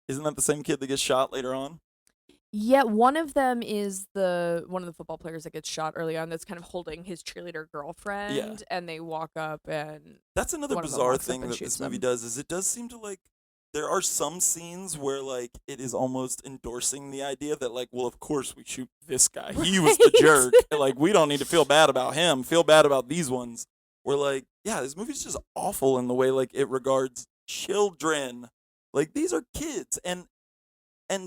isn't that the same kid that gets shot later on? Yeah, one of them is one of the football players that gets shot early on that's kind of holding his cheerleader girlfriend, and they walk up and That's another one of them bizarre walks up thing and that this shoots movie them. does is it does seem to like there are some scenes where like it is almost endorsing the idea that like well of course we shoot this guy. He was the Right. jerk. Like we don't need to feel bad about him. Feel bad about these ones. We're like, yeah, this movie's just awful in the way like it regards children. Like these are kids and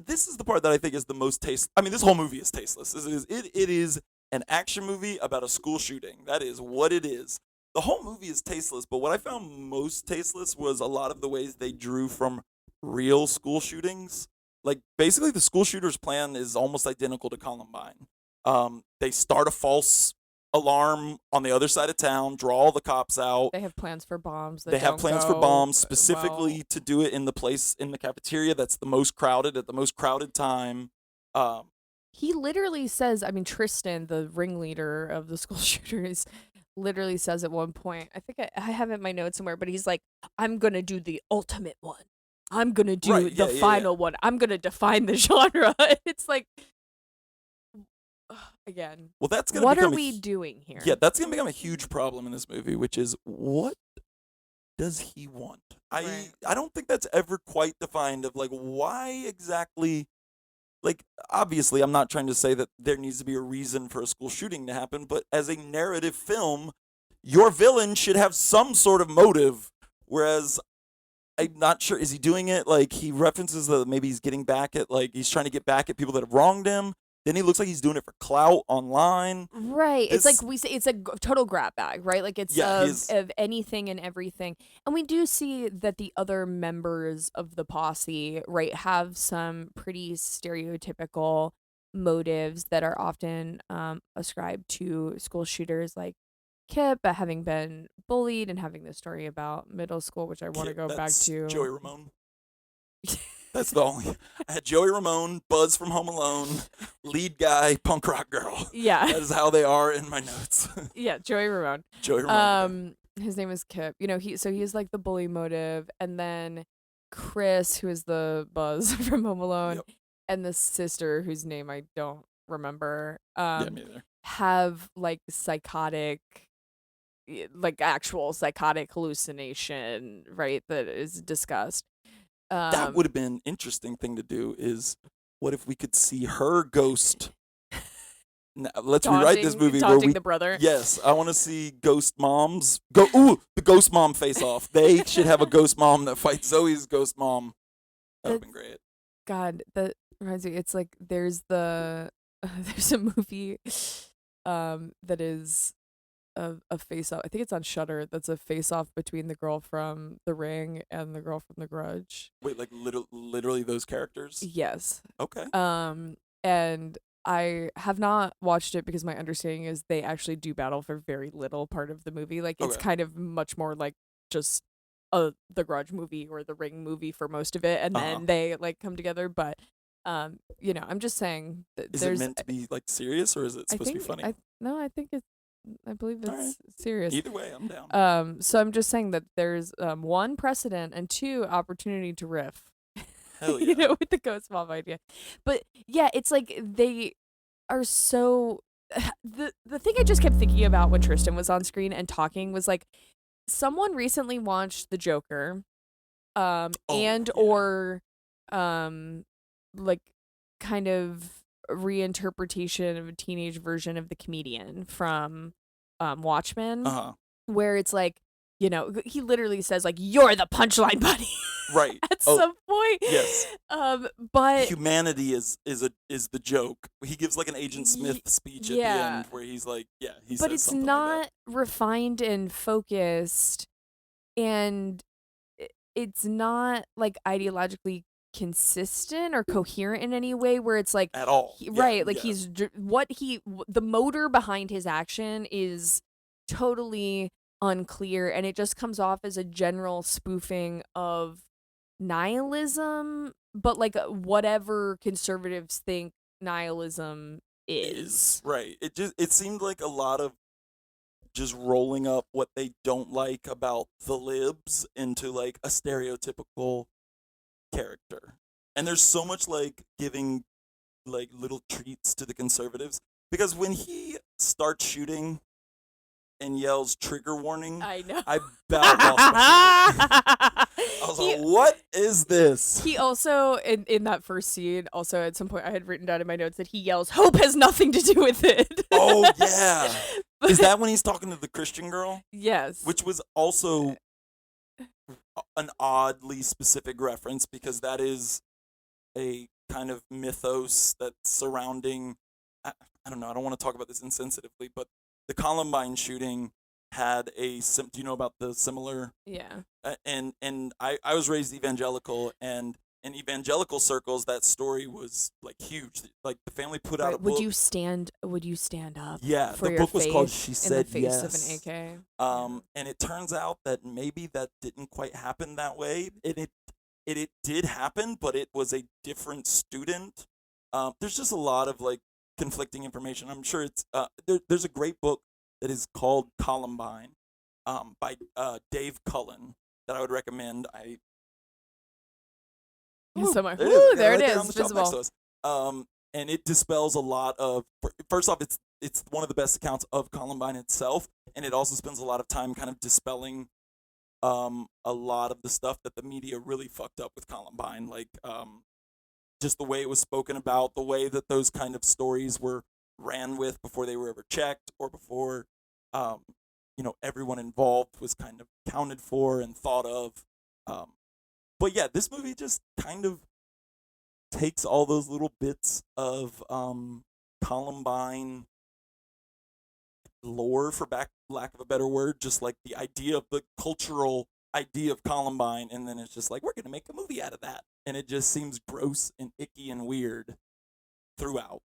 this is the part that I think is the most taste. I mean, this whole movie is tasteless. It is an action movie about a school shooting. That is what it is. The whole movie is tasteless, but what I found most tasteless was a lot of the ways they drew from real school shootings. Like basically, the school shooter's plan is almost identical to Columbine. They start a false alarm on the other side of town, draw all the cops out. They have plans for bombs. They have plans for bombs specifically to do it in the place in the cafeteria that's the most crowded at the most crowded time. He literally says, I mean, Tristan, the ringleader of the school shooters, literally says at one point, I think I have it in my notes somewhere, but he's like, I'm going to do the ultimate one. I'm going to do the final one. I'm going to define the genre. It's like, again, well, that's gonna what are we doing here? Yeah, that's going to become a huge problem in this movie, which is what does he want? Right. I don't think that's ever quite defined of like why exactly. Like, obviously, I'm not trying to say that there needs to be a reason for a school shooting to happen, but as a narrative film, your villain should have some sort of motive. Whereas, I'm not sure, is he doing it? Like, he references that maybe he's getting back at, like, he's trying to get back at people that have wronged him. Then he looks like he's doing it for clout online. Right. It's like we say, it's a total grab bag, right? Like it's of anything and everything. And we do see that the other members of the posse, right, have some pretty stereotypical motives that are often ascribed to school shooters, like Kip having been bullied and having this story about middle school, which I want to go back to. Joey Ramone. That's the only. I had Joey Ramone, Buzz from Home Alone, lead guy, punk rock girl. Yeah. That is how they are in my notes. Yeah, Joey Ramone. Joey Ramone. His name is Kip. You know, he's like the bully motive, and then Chris, who is the Buzz from Home Alone, and the sister whose name I don't remember. Yeah, me either. Have like psychotic, like actual psychotic hallucination, right? That is discussed. That would have been an interesting thing to do. Is what if we could see her ghost? Now, let's rewrite this movie where the brother. Yes, I want to see ghost moms the ghost mom face off. They should have a ghost mom that fights Zoe's ghost mom. That would have been great. God, that reminds me. It's like there's a movie, that is a face off. I think it's on Shudder. That's a face off between the girl from The Ring and the girl from The Grudge. Wait, like literally those characters? Yes. Okay. And I have not watched it because my understanding is they actually do battle for very little part of the movie. Like it's kind of much more like just the Grudge movie or the Ring movie for most of it, and then they like come together. But you know, I'm just saying that is it meant to be like serious or is it supposed to be funny? I believe it's serious. Either way, I'm down. So I'm just saying that there's one, precedent, and two, opportunity to riff. Hell yeah. You know, with the ghost mom idea. But yeah, it's like they are so the thing I just kept thinking about when Tristan was on screen and talking was like someone recently watched The Joker or like kind of reinterpretation of a teenage version of The Comedian from Watchmen, where it's like, you know, he literally says like, "You're the punchline, buddy." Right. At some point. Yes. But humanity is the joke. He gives like an Agent Smith speech at the end where he's like, he but says it's something not like refined and focused, and it's not like ideologically consistent or coherent in any way where it's like at all. Right, like the motor behind his action is totally unclear, and it just comes off as a general spoofing of nihilism, but like whatever conservatives think nihilism is. Right. It seemed like a lot of just rolling up what they don't like about the libs into like a stereotypical character. And there's so much like giving like little treats to the conservatives, because when he starts shooting and yells trigger warning, I know. I about lost my shit. I was like, what is this? He also, in that first scene, also at some point I had written down in my notes that he yells, "Hope has nothing to do with it." Oh, yeah. Is that when he's talking to the Christian girl? Yes. Which was also an oddly specific reference, because that is a kind of mythos that's surrounding, I don't know, I don't want to talk about this insensitively, but the Columbine shooting had do you know about the similar? Yeah. And I was raised evangelical, and in evangelical circles, that story was like huge. Like the family put out a Right. book. Would you stand up Yeah, for the your book was called faith She in the Said face of Yes. an AK? And it turns out that maybe that didn't quite happen that way. It did happen, but it was a different student. There's just a lot of like conflicting information. I'm sure it's there's a great book that is called Columbine, by Dave Cullen, that I would recommend. Somewhere. There it is. I got There right it there on is, the shelf next to visible. us. And it dispels a lot of. First off, it's one of the best accounts of Columbine itself, and it also spends a lot of time kind of dispelling a lot of the stuff that the media really fucked up with Columbine, like just the way it was spoken about, the way that those kind of stories were ran with before they were ever checked, or before um, everyone involved was kind of counted for and thought of. Um, but yeah, this movie just kind of takes all those little bits of Columbine lore, for lack of a better word, just like the idea of the cultural idea of Columbine, and then it's just like, we're gonna make a movie out of that, and it just seems gross and icky and weird throughout.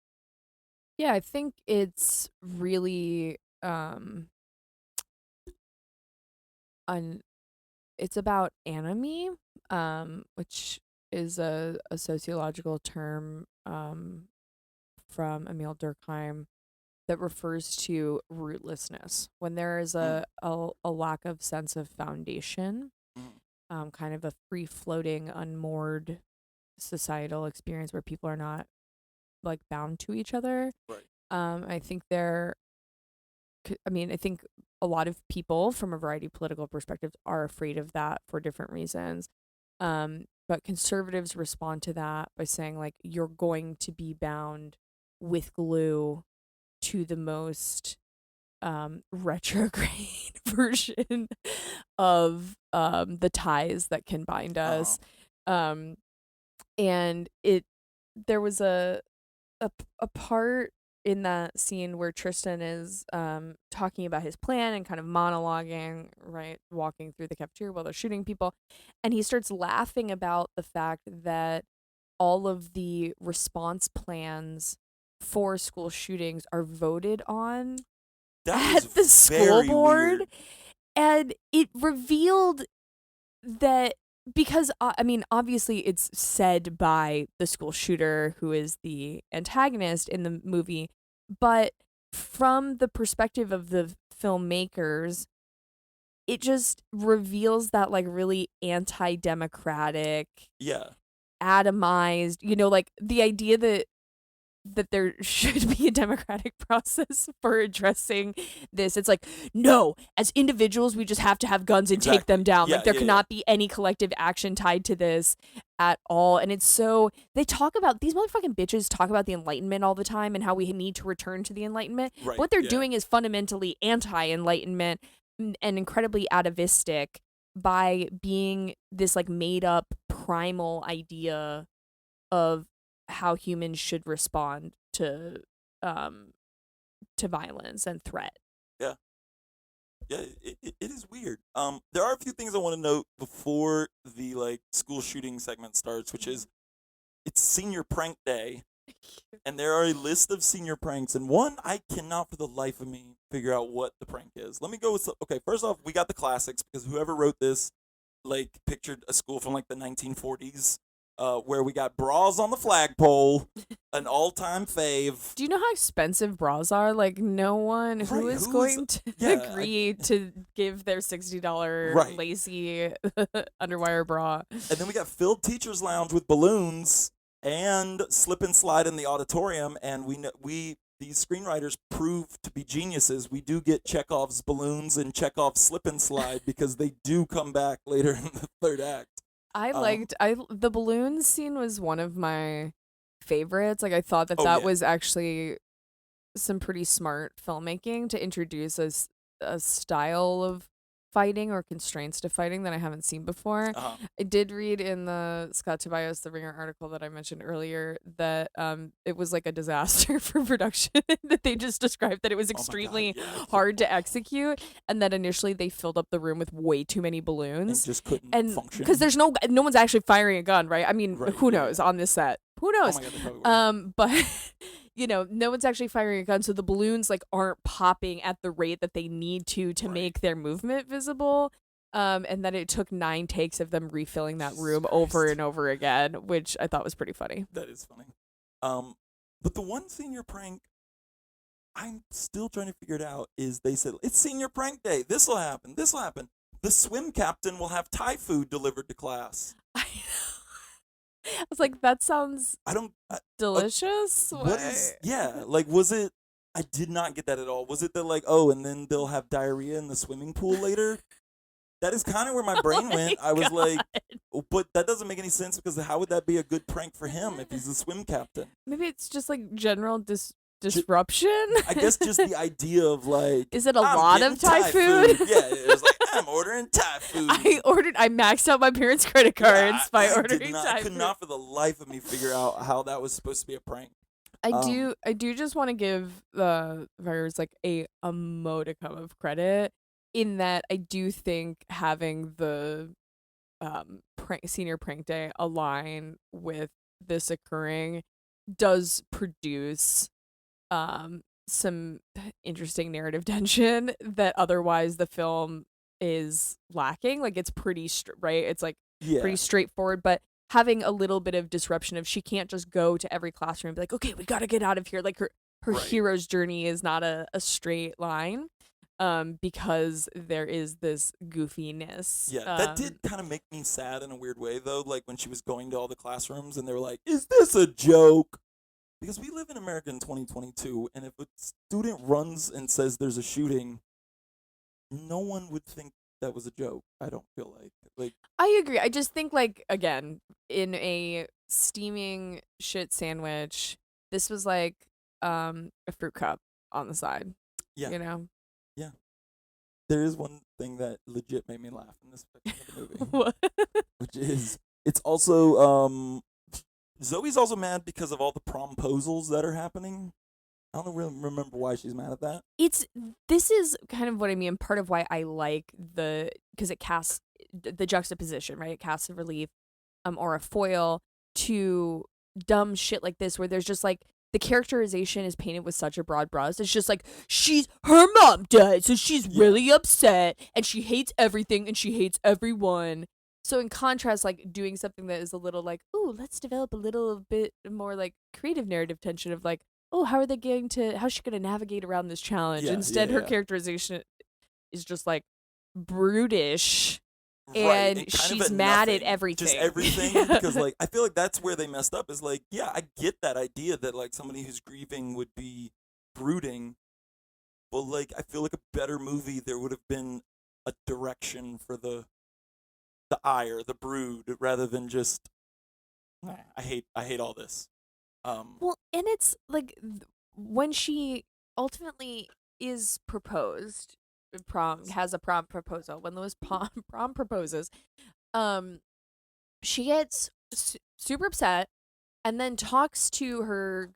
Yeah, I think it's really un it's about anomie, which is a sociological term from Emil Durkheim that refers to rootlessness. When there is Mm, a lack of sense of foundation, mm, kind of a free floating, unmoored societal experience where people are not like bound to each other. right. I think there I think a lot of people from a variety of political perspectives are afraid of that for different reasons. But conservatives respond to that by saying, like, you're going to be bound with glue to the most retrograde version of the ties that can bind Uh-huh. us. Um, and there was a part in that scene where Tristan is talking about his plan and kind of monologuing, right, walking through the cafeteria while they're shooting people, and he starts laughing about the fact that all of the response plans for school shootings are voted on That was at the school very board, weird. and it revealed that because obviously it's said by the school shooter who is the antagonist in the movie, but from the perspective of the filmmakers, it just reveals that like really anti-democratic, Yeah, atomized, like the idea that there should be a democratic process for addressing this. It's like, no, as individuals, we just have to have guns and take them exactly. down. Yeah, Like, there yeah, yeah. cannot be any collective action tied to this at all. And it's so, they talk about, these motherfucking bitches talk about the Enlightenment all the time and how we need to return to the Enlightenment. But Right. what they're Yeah. doing is fundamentally anti-Enlightenment and incredibly atavistic by being this, like, made up primal idea of how humans should respond um to violence and threat. Yeah. Yeah. It is weird. There are a few things I want to note before the like school shooting segment starts, which is it's senior prank day, and there are a list of senior pranks, and one I cannot for the life of me figure out what the prank is. Let me go with okay. First off, we got the classics because whoever wrote this like pictured a school from like the 1940s, where we got bras on the flagpole, an all-time fave. Do you know how expensive bras are? Like, no one who Right? is Who's going to yeah? agree to give their $60 Right. lacy underwire bra. And then we got filled teachers lounge with balloons and slip and slide in the auditorium, and we these screenwriters prove to be geniuses. We do get Chekhov's balloons and Chekhov's slip and slide because they do come back later in the third act. The balloon scene was one of my favorites. Like, I thought that Oh that yeah, was actually some pretty smart filmmaking to introduce a style of fighting or constraints to fighting that I haven't seen before. Uh-huh. I did read in the Scott Tobias The Ringer article that I mentioned earlier that it was like a disaster for production, that they just described that it was Oh my God, extremely yeah. hard to execute, and that initially they filled up the room with way too many And balloons. just couldn't And function. because there's no one's actually firing a gun, right? I mean, Right, who yeah. knows on this set? Who Oh knows? my God, they probably were. But no one's actually firing a gun, so the balloons like aren't popping at the rate that they need to Right. make their movement visible. And that it took 9 takes of them refilling that Jesus room over Christ. and over again, which I thought was pretty funny. That is funny. But the one senior prank I'm still trying to figure it out is they said it's senior prank day. This'll happen. This'll happen. The swim captain will have Thai food delivered to class. I was like, that sounds I don't. delicious. What is? Yeah, like was it? I did not get that at all. Was it that like and then they'll have diarrhea in the swimming pool later? That is kind of where my brain went. I was like, but that doesn't make any sense because how would that be a good prank for him if he's the swim captain? Maybe it's just like general disruption. I guess just the idea of like, Is it a I'm lot getting of Thai food? Yeah, it was like I'm ordering Thai food. I maxed out my parents' credit cards by ordering Thai I could food. not for the life of me figure out how that was supposed to be a prank. I do just want to give the writers like a modicum of credit in that I do think having the senior prank day align with this occurring does produce some interesting narrative tension that otherwise the film is lacking. Like it's pretty right. It's like pretty straightforward, but having a little bit of disruption of she can't just go to every classroom and be like, okay, we got to get out of here. Like her Right. hero's journey is not a straight line. Because there is this goofiness. Yeah, that did kind of make me sad in a weird way, though. Like when she was going to all the classrooms and they were like, "Is this a joke?" Because we live in America in 2022, and if a student runs and says there's a shooting, no one would think that was a joke. I don't feel like I agree. I just think like again in a steaming shit sandwich, this was like a fruit cup on the side. Yeah. You know. Yeah. There is one thing that legit made me laugh in this section of the movie, What? which is it's also Zoe's also mad because of all the promposals that are happening. I don't really remember why she's mad at that. This is kind of what I mean. Part of why I like because it casts the juxtaposition, right? It casts a relief, or a foil to dumb shit like this, where there's just like the characterization is painted with such a broad brush. It's just like her mom died, so she's really upset and she hates everything and she hates everyone. So in contrast, like doing something that is a little like, oh, let's develop a little bit more like creative narrative tension of like, oh, how's she gonna navigate around this challenge? Yeah, Instead, her yeah. characterization is just like brutish. Right, And kind of she's mad at nothing, everything. Just everything. Yeah. Because like I feel like that's where they messed up is like, yeah, I get that idea that like somebody who's grieving would be brooding. But like I feel like a better movie there would have been a direction for the ire, the brood, rather than just I hate all this. Well, and it's like when she ultimately is proposed, has a prom proposal. When Lewis prom proposes, she gets super upset, and then talks to her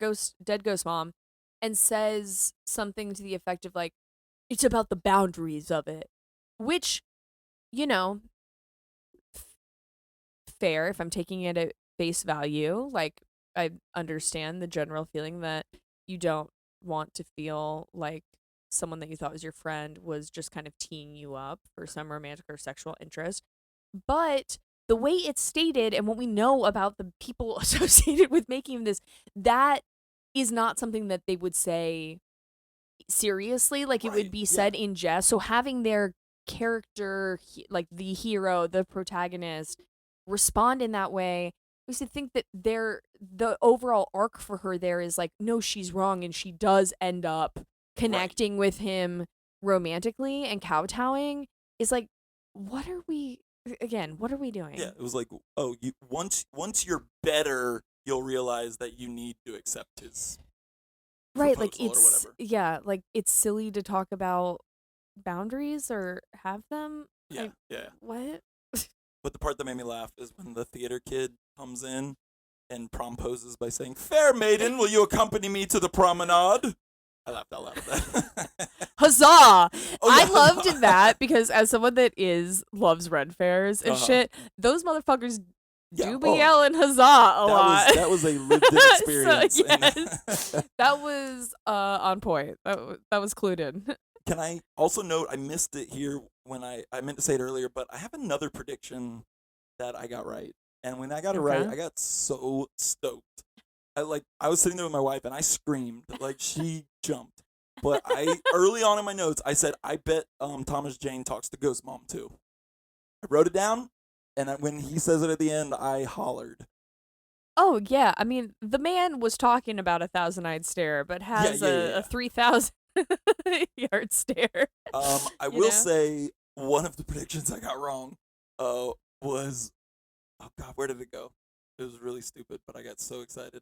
dead ghost mom, and says something to the effect of like, "It's about the boundaries of it," which, you know, fair if I'm taking it at face value. Like I understand the general feeling that you don't want to feel like someone that you thought was your friend was just kind of teeing you up for some romantic or sexual interest. But the way it's stated and what we know about the people associated with making this, that is not something that they would say seriously. Like it would be said in jest. So having their character, like the hero, the protagonist, respond in that way, we should think that the overall arc for her there is like, no, she's wrong, and she does end up connecting with him romantically and kowtowing. Is like, what are we doing? Yeah, it was like, oh, you once you're better, you'll realize that you need to accept his right. Like proposal or it's whatever. like it's silly to talk about boundaries or have them. Yeah, yeah. What? But the part that made me laugh is when the theater kid comes in and promposes by saying, "Fair maiden, will you accompany me to the promenade?" I laughed out loud at that. Huzzah! Oh I yeah, loved that because as someone that loves Red fairs and Uh-huh. shit, those motherfuckers yeah. do be yelling huzzah a lot. That was a lived in experience. So yes, that was on point. That was clued in. Can I also note I missed it here when I meant to say it earlier, but I have another prediction that I got right. And when I got it right, Okay. I got so stoked. I was sitting there with my wife and I screamed like she jumped. But I early on in my notes I said I bet Thomas Jane talks to Ghost Mom too. I wrote it down, and when he says it at the end, I hollered. Oh yeah, I mean the man was talking about a 1,000-eyed stare, but has Yeah. a 3,000 yard stare. I You will know? say one of the predictions I got wrong was, oh god, where did it go? It was really stupid, but I got so excited.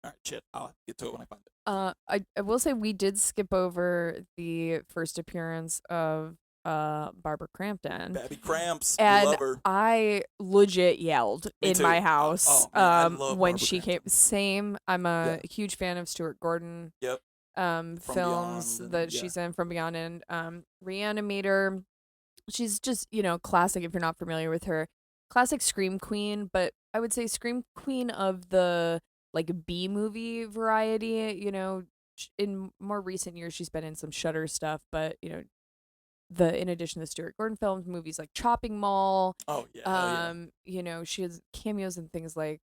All right, shit. I'll get to it when I find it. I will say we did skip over the first appearance of Barbara Crampton. Babby Cramps, we And love her. I legit yelled Me in too. my house Oh, man, I love when Barbara she came. Crampton. Same. I'm a Yeah. huge fan of Stuart Gordon Yep. films Beyond and that yeah. she's in, From Beyond and Reanimator. She's just, classic if you're not familiar with her. Classic scream queen, but I would say scream queen of the like B movie variety, in more recent years she's been in some Shudder stuff, but the in addition to Stuart Gordon films, movies like Chopping Mall, Oh yeah, hell she has cameos in things like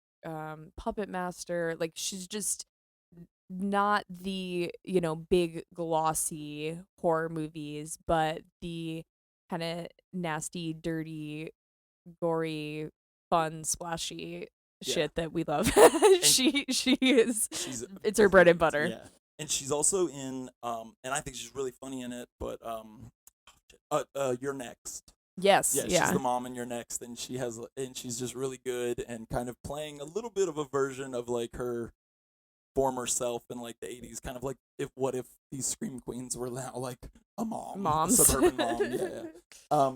Puppet Master. Like she's just not the, big glossy horror movies, but the kind of nasty, dirty, gory, fun, splashy Yeah. shit that we love. She is She's it's her bread and brilliant, butter. Yeah. And she's also in and I think she's really funny in it, but You're Next. Yes, Yeah, yeah. she's the mom in You're Next, and she's just really good and kind of playing a little bit of a version of like her former self in like the 80s, kind of like what if these scream queens were now like a mom, Moms. a suburban mom. Yeah.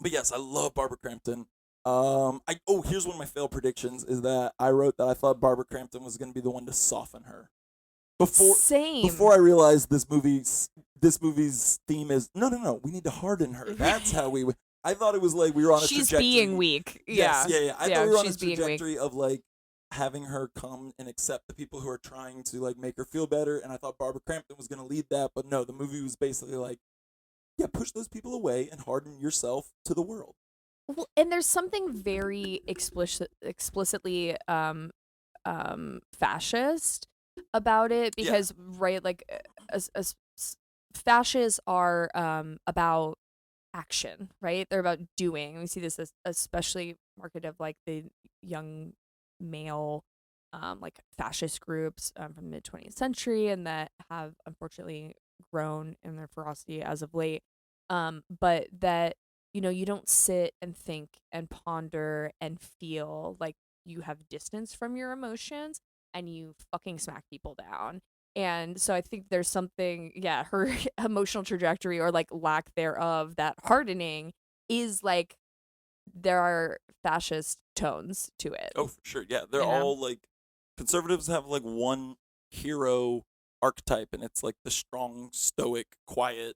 But yes, I love Barbara Crampton. Here's one of my failed predictions is that I wrote that I thought Barbara Crampton was going to be the one to soften her. Same. Before I realized this movie's theme is no, we need to harden her. That's how we. I thought it was like we were on a She's trajectory. being weak. Yes, yeah. I thought we were on a she's being weak. trajectory of like having her come and accept the people who are trying to like make her feel better, and I thought Barbara Crampton was going to lead that, but no, the movie was basically like, yeah, push those people away and harden yourself to the world. Well, and there's something very explicitly fascist about it because right, like as fascists are about action, right? They're about doing. We see this especially market of like the young male like fascist groups from the mid 20th century and that have unfortunately grown in their ferocity as of late. But that you don't sit and think and ponder and feel like you have distance from your emotions and you fucking smack people down. And so I think there's something, yeah, her emotional trajectory or like lack thereof, that hardening is like there are fascist tones to it. Oh, for sure. Yeah, they're You know? all like conservatives have like one hero archetype, and it's like the strong, stoic, quiet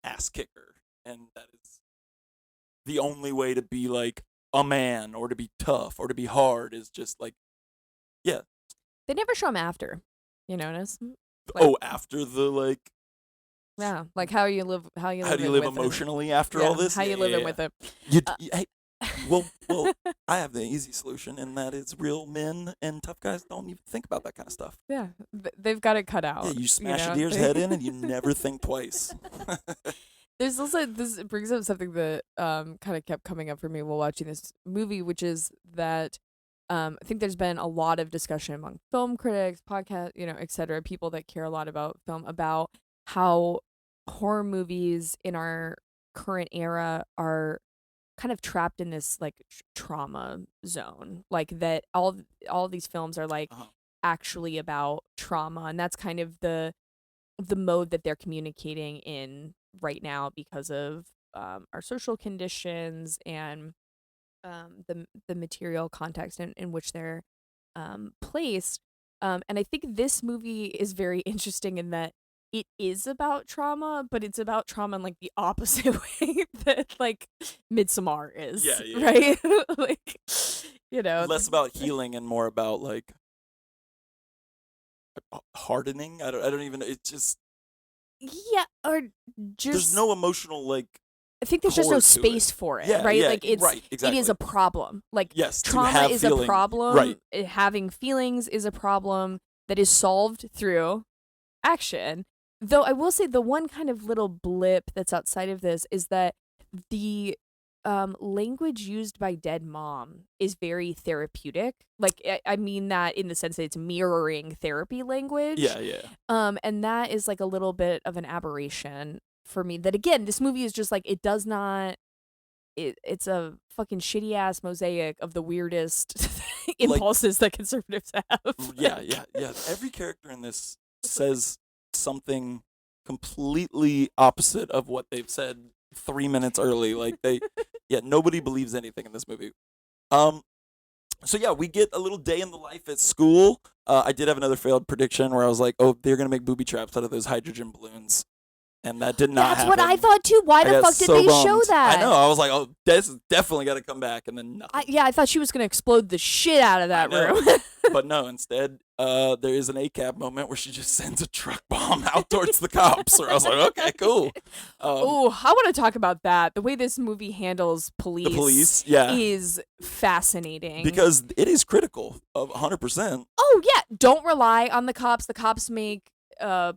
ass kicker, and that is the only way to be like a man or to be tough or to be hard is just like, yeah. They never show them after. You notice? After the like. Yeah, like how you live How do you live with emotionally after all this? How you living with it? Hey, well, I have the easy solution, and that is real men and tough guys don't even think about that kind of stuff. Yeah, they've got it cut out. Yeah, you smash a deer's head in, and you never think twice. There's also, this brings up something that kind of kept coming up for me while watching this movie, which is that I think there's been a lot of discussion among film critics, podcast, et cetera, people that care a lot about film, about how horror movies in our current era are kind of trapped in this like trauma zone, like that all these films are like Uh-huh. actually about trauma, and that's kind of the mode that they're communicating in right now because of our social conditions and the material context in which they're placed. And I think this movie is very interesting in that it is about trauma, but it's about trauma in like the opposite way that like Midsommar is, Yeah, yeah, right? Like, you know, less about healing and more about like hardening. I don't even. It's just yeah, or there's just no emotional like I think there's just no core to it. space for it, Yeah, right? yeah, Like right, it is exactly. a problem. Like Yes, to trauma have is a feeling, right? problem. Having feelings is a problem that is solved through action. Though I will say the one kind of little blip that's outside of this is that the language used by Dead Mom is very therapeutic. Like I mean that in the sense that it's mirroring therapy language. Yeah, yeah. And that is like a little bit of an aberration for me. That again, this movie is just like it does not it's a fucking shitty ass mosaic of the weirdest Like, impulses that conservatives have. yeah, yeah, yeah. Every character in this says something completely opposite of what they've said 3 minutes early. Like yeah, nobody believes anything in this movie. Um, so yeah, we get a little day in the life at school. I did have another failed prediction where I was like, oh, they're gonna make booby traps out of those hydrogen balloons, and that did not That's what I happen. thought too. Why I the got fuck did so they show bummed. I that? know. I was like, oh, this is definitely got to come back, and then nothing. Yeah, I thought she was gonna explode the shit out of I that know. room. But no, instead, there is an ACAB moment where she just sends a truck bomb out towards the cops. Or I was like, okay, cool. Oh, I want to talk about that. The way this movie handles The police police, yeah, is fascinating. because it is critical of 100%. Oh yeah, don't rely on the cops. The cops make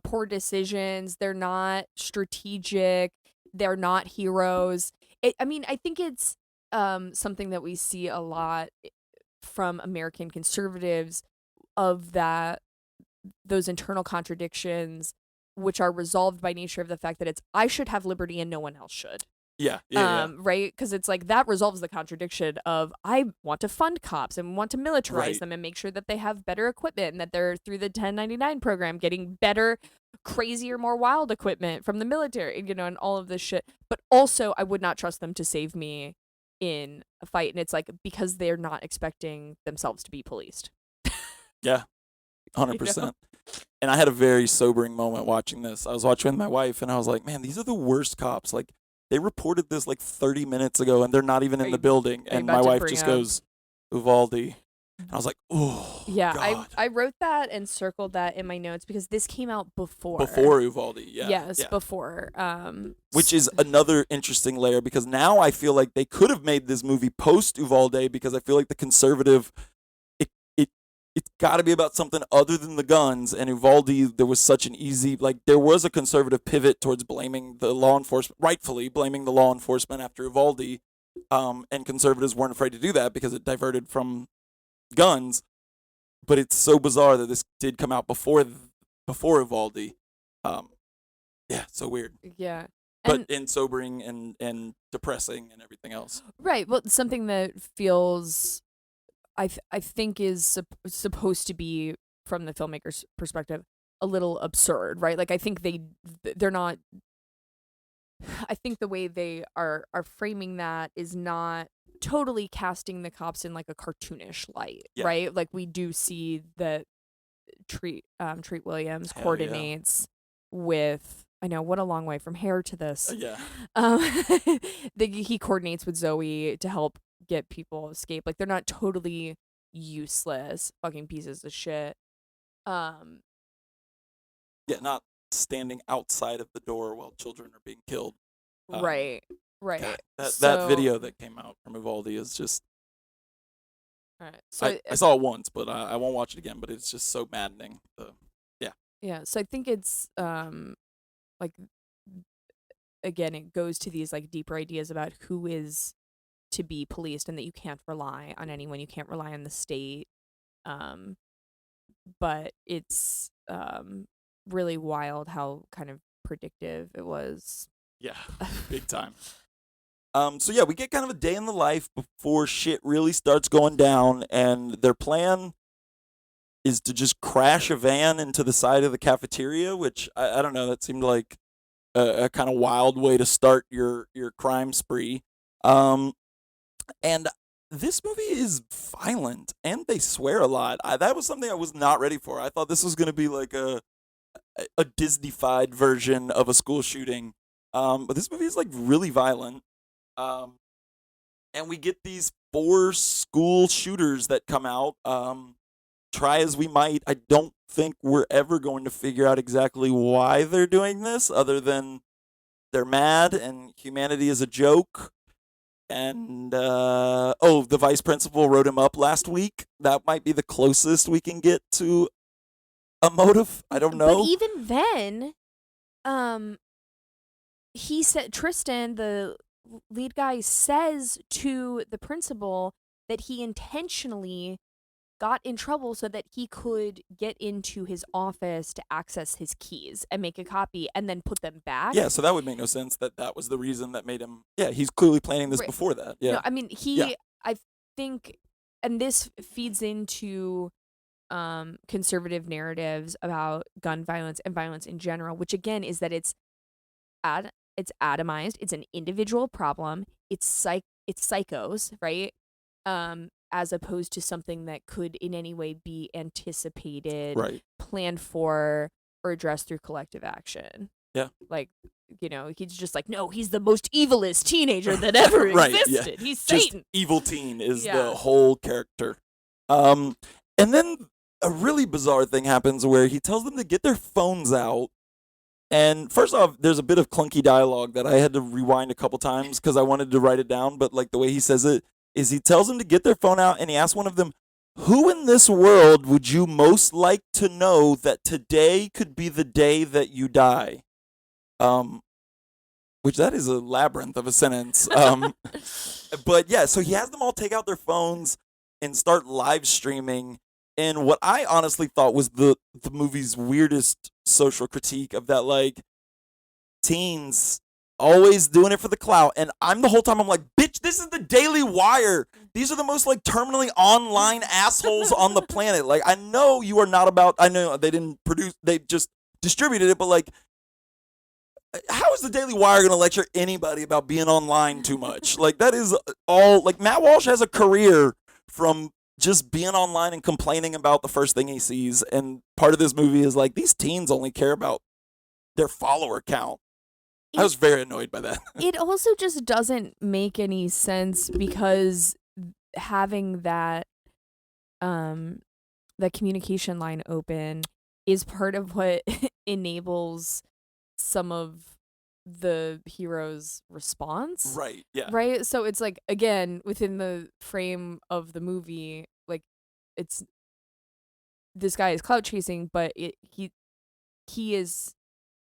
poor decisions. They're not strategic. They're not heroes. I mean, I think it's something that we see a lot from American conservatives of that those internal contradictions which are resolved by nature of the fact that it's I should have liberty and no one else should. Yeah, yeah, Right? Because it's like that resolves the contradiction of I want to fund cops and want to militarize Right. them and make sure that they have better equipment and that they're through the 1099 program getting better, crazier, more wild equipment from the military, and all of this shit. But also, I would not trust them to save me in a fight. And it's like because they're not expecting themselves to be policed. yeah, You know? 100%. And I had a very sobering moment watching this. I was watching with my wife, and I was like, man, these are the worst cops. Like, they reported this like 30 minutes ago, and they're not even in the building. are you And my about to wife bring just up- goes, Uvalde. And I was like, oh, Yeah, God. I wrote that and circled that in my notes because this came out before. Before Uvalde, yeah. Yes, yeah. before. Which is another interesting layer, because now I feel like they could have made this movie post Uvalde, because I feel like the conservative, it's got to be about something other than the guns. And Uvalde, there was such an easy, like, there was a conservative pivot towards blaming the law enforcement, rightfully blaming the law enforcement after Uvalde. And conservatives weren't afraid to do that because it diverted from guns. But it's so bizarre that this did come out before Uvalde. Yeah, so weird. Yeah. But and sobering and depressing and everything else. Right. Well, something that feels I think is supposed to be from the filmmaker's perspective a little absurd, right? Like I think they're not I think the way they are framing that is not totally casting the cops in like a cartoonish light, Yeah. right? Like we do see that Treat Williams Hell coordinates with I know what a long way from hair to this. Yeah. Um, he coordinates with Zoe to help get people escape. Like they're not totally useless fucking pieces of shit. Yeah, not standing outside of the door while children are being killed. Right. God, that So- video that came out from Uvalde is just. All right. So I saw it once, but I won't watch it again. But it's just so maddening. yeah. So I think it's like again it goes to these like deeper ideas about who is to be policed and that you can't rely on anyone, you can't rely on the state. But it's really wild how kind of predictive it was. Yeah, big time. So yeah, we get kind of a day in the life before shit really starts going down, and their plan is to just crash a van into the side of the cafeteria, which I don't know. That seemed like a kind of wild way to start your crime spree. Um, and this movie is violent, and they swear a lot. That was something I was not ready for. I thought this was going to be like a Disney-fied version of a school shooting. But this movie is like really violent. Um, and we get these four school shooters that come out. Try as we might, I don't think we're ever going to figure out exactly why they're doing this, other than they're mad and humanity is a joke. And the vice principal wrote him up last week. That might be the closest we can get to a motive. I don't know. But even then, he said, Tristan, the lead guy, says to the principal that he intentionally got in trouble so that he could get into his office to access his keys and make a copy and then put them back. Yeah, so that would make no sense that was the reason that made him. Yeah, he's clearly planning this Right. before that. Yeah. No, I mean, Yeah. I think, and this feeds into conservative narratives about gun violence and violence in general, which again is that it's atomized, it's an individual problem, it's psychos, right? As opposed to something that could in any way be anticipated, Right. planned for, or addressed through collective action. Yeah. Like, he's just like, no, he's the most evilest teenager that ever Right, yeah. existed. He's Just Satan. evil teen is Yeah. the whole character. And then a really bizarre thing happens where he tells them to get their phones out. And first off, there's a bit of clunky dialogue that I had to rewind a couple times because I wanted to write it down. But like the way he says it is, he tells them to get their phone out, and he asks one of them, "Who in this world would you most like to know that today could be the day that you die?" Which that is a labyrinth of a sentence. But yeah, so he has them all take out their phones and start live streaming. And what I honestly thought was the movie's weirdest social critique of that, like, teens always doing it for the clout. And I'm the whole time I'm like, bitch, this is the Daily Wire. These are the most like terminally online assholes on the planet. Like, I know you are not about. I know they didn't produce. They just distributed it, but like, how is the Daily Wire going to lecture anybody about being online too much? Like, that is all. Like, Matt Walsh has a career from just being online and complaining about the first thing he sees. And part of this movie is like, these teens only care about their follower count. I was very annoyed by that. It also just doesn't make any sense because having that communication line open is part of what enables some of the hero's response. Right, yeah. Right? So it's like, again, within the frame of the movie, like, it's this guy is clout chasing, but he is,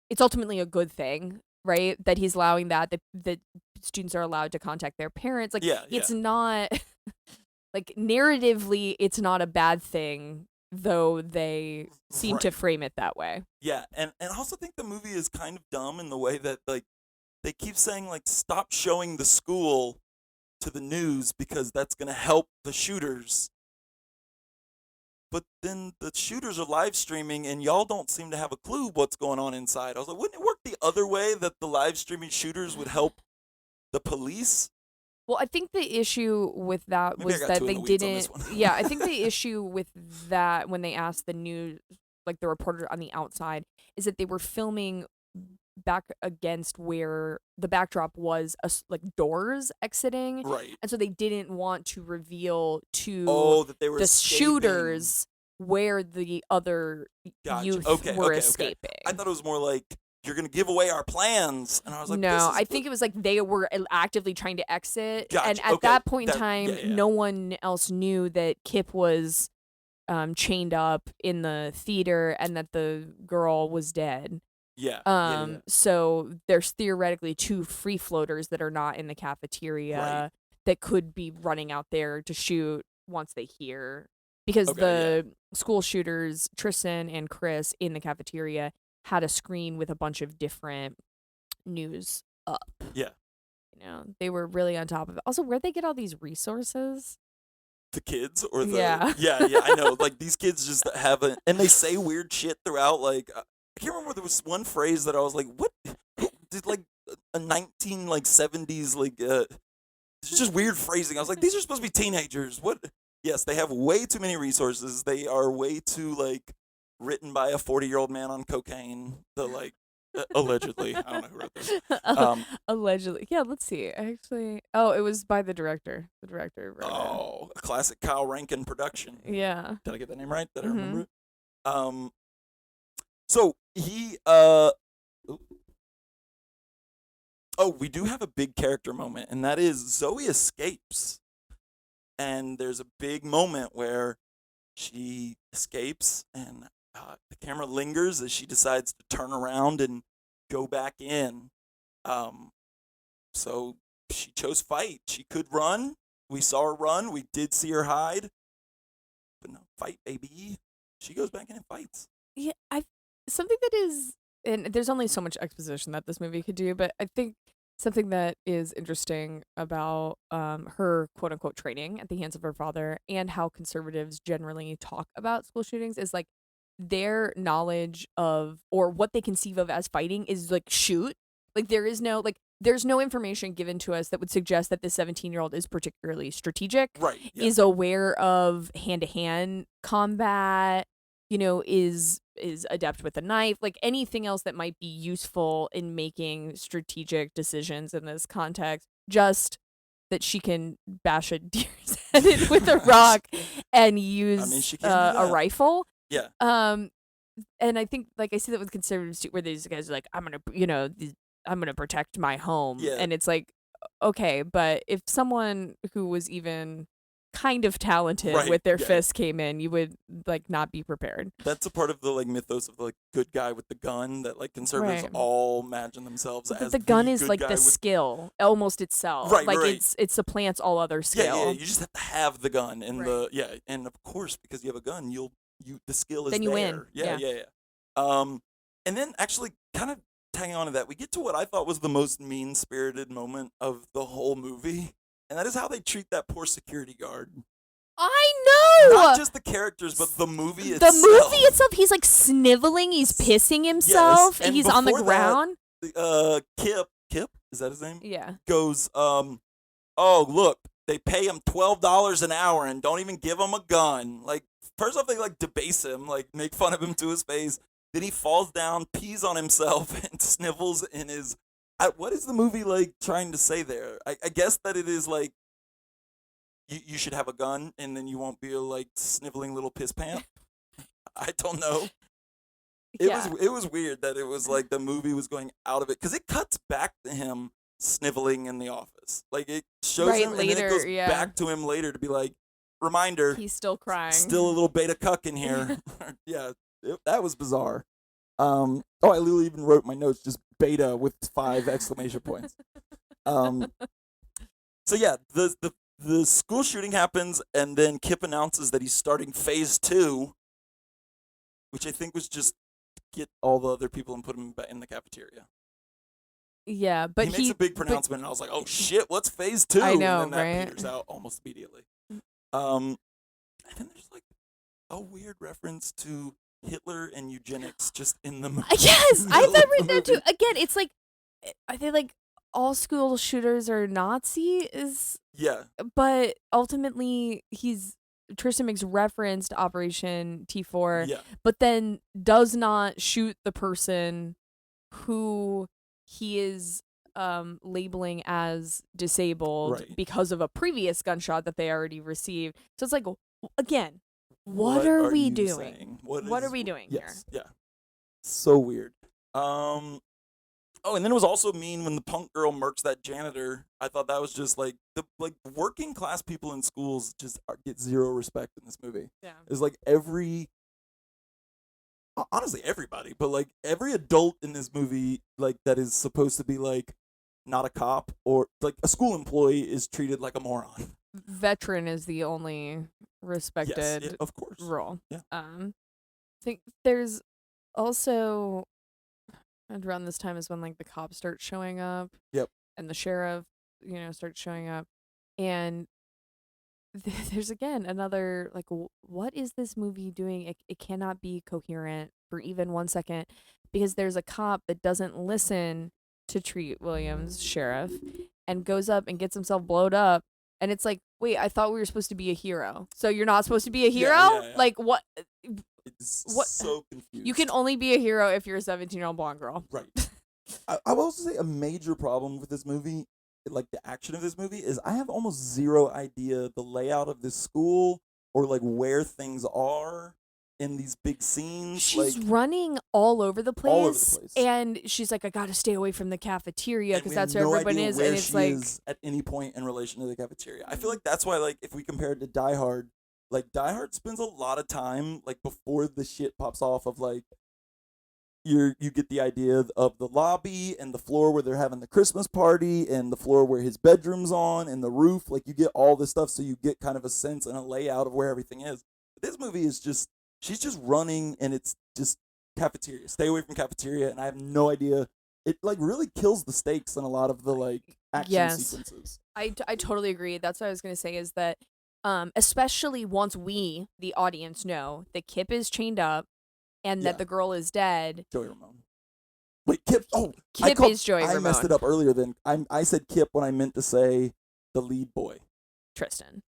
it's ultimately a good thing, right? That he's allowing that students are allowed to contact their parents. Like, Yeah, it's not like, narratively, it's not a bad thing, though they seem to frame it that way. Yeah, and I also think the movie is kind of dumb in the way that, like, they keep saying, like, stop showing the school to the news because that's going to help the shooters. But then the shooters are live streaming, and y'all don't seem to have a clue what's going on inside. I was like, wouldn't it work the other way, that the live streaming shooters would help the police? Well, I think the issue with that Maybe I was got that too in they the weeds on this didn't. one. Yeah, I think the issue with that, when they asked the news, like the reporter on the outside, is that they were filming back against where the backdrop was, like doors exiting, Right. and so they didn't want to reveal to That they were the escaping. shooters where the other youth were escaping. I thought it was more like, you're going to give away our plans. And I was like, no, I think it was like they were actively trying to exit. Gotcha, And at okay, that point in time, yeah. no one else knew that Kip was chained up in the theater and that the girl was dead. Yeah. So there's theoretically two free floaters that are not in the cafeteria that could be running out there to shoot once they hear. Because the school shooters, Tristan and Chris, in the cafeteria had a screen with a bunch of different news up. Yeah. they were really on top of it. Also, where'd they get all these resources? The kids or the Yeah. yeah, I know. Like these kids just have and they say weird shit throughout. Like I can't remember. There was one phrase that I was like, "What?" Did like a 1970s it's just weird phrasing. I was like, "These are supposed to be teenagers." What? Yes, they have way too many resources. They are way too like written by a 40-year-old man on cocaine. The like allegedly, I don't know who wrote this. Allegedly. Yeah, let's see. Actually, oh, it was by the director. The director wrote Oh, a classic Kyle Rankin production. it. Yeah. Did I get that name right? Did I Mhm. remember it? Um, so he oop. Oh, we do have a big character moment, and that is Zoe escapes. And there's a big moment where she escapes, and the camera lingers as she decides to turn around and go back in. Um, so she chose fight. She could run. We saw her run. We did see her hide. But no, fight, baby. She goes back in and fights. Yeah, I something that is, and there's only so much exposition that this movie could do, but I think something that is interesting about her quote unquote training at the hands of her father and how conservatives generally talk about school shootings is like their knowledge of or what they conceive of as fighting is like shoot. Like there's no information given to us that would suggest that this 17-year-old is particularly strategic, Right. Yeah. is aware of hand-to-hand combat, is adept with a knife, like anything else that might be useful in making strategic decisions in this context. Just that she can bash a deer's head in with a rock and use she can do a that. rifle. Yeah. And I think like I see that with conservatives too, where these guys are like, I'm gonna protect my home, Yeah. and it's like, okay, but if someone who was even kind of talented Right, with their yeah. fists came in, you would like not be prepared. That's a part of the like mythos of the like good guy with the gun that like conservatives Right. all imagine themselves But as the gun the is good like guy the with skill almost itself. Right, like right. it supplants all other skill. You just have to have the gun and Right. and of course because you have a gun the skill is Then you there. win. Yeah. And then actually kind of tagging on to that, we get to what I thought was the most mean-spirited moment of the whole movie, and that is how they treat that poor security guard. I know. Not just the characters, but the movie The itself. movie itself, he's like sniveling, he's pissing himself, and he's on the before ground. That, Kip, is that his name? Yeah. Goes, oh look, they pay him $12 an hour and don't even give him a gun. Like first off, they like debase him, like make fun of him to his face. Then he falls down, pees on himself, and snivels in his. What is the movie like trying to say there? I guess that it is like you should have a gun and then you won't be a like sniveling little piss pant. I don't know. It was weird that it was like the movie was going out of it because it cuts back to him sniveling in the office. Like it shows Right, him and then it later, goes yeah. back to him later to be like, reminder, He's still crying. still a little beta cuck in here. Yeah, that was bizarre. I literally even wrote my notes just beta with 5 exclamation points. So yeah, the school shooting happens and then Kip announces that he's starting phase 2, which I think was just get all the other people and put them back in the cafeteria. Yeah, but he makes a big pronouncement, and I was like, "Oh shit, what's phase 2?" I know, and then that right? peters out almost immediately. And then there's like a weird reference to Hitler and eugenics just in the movie. Yes, I thought read that too. Again, it's like, are they like all school shooters are Nazis? Yeah, But ultimately, Tristan makes reference to Operation T4, yeah, but then does not shoot the person who he is labeling as disabled Right. because of a previous gunshot that they already received. So it's like, again, what are we you doing? saying? What are we doing Yes, yeah, so weird. Oh, and then it was also mean when the punk girl murks that janitor. I thought that was just like the working class people in schools just get zero respect in this movie. Yeah. It's like honestly everybody, but like every adult in this movie, like that is supposed to be like not a cop or like a school employee, is treated like a moron. Veteran is the only respected Yes, yeah, of course. role. Yeah. I think there's also around this time is when like the cops start showing up. Yep. And the sheriff starts showing up, and there's again another like, what is this movie doing? It cannot be coherent for even 1 second, because there's a cop that doesn't listen to Treat Williams, sheriff, and goes up and gets himself blowed up. And it's like, wait, I thought we were supposed to be a hero. So you're not supposed to be a hero? Yeah. Like, what? It's What? so confused. You can only be a hero if you're a 17-year-old blonde girl. Right. I will also say a major problem with this movie, like the action of this movie, is I have almost zero idea the layout of this school or like where things are in these big scenes. She's like running all over the place. all over the place. And she's like, I got to stay away from the cafeteria and because we that's have where no everyone idea is. where And it's she like, is at any point in relation to the cafeteria. I feel like that's why, like, if we compare it to Die Hard, like Die Hard spends a lot of time like before the shit pops off of like you get the idea of the lobby and the floor where they're having the Christmas party and the floor where his bedroom's on and the roof. Like you get all this stuff, so you get kind of a sense and a layout of where everything is. But this movie is just she's just running and it's just cafeteria. Stay away from cafeteria, and I have no idea. It like really kills the stakes in a lot of the like action sequences. I totally agree. That's what I was going to say is that especially once we, the audience, know that Kip is chained up and that the girl is dead. Joey Ramone. Wait, Kip. Oh, Kip is Joey Ramone. I messed it up earlier. Then I said Kip when I meant to say the lead boy, Tristan.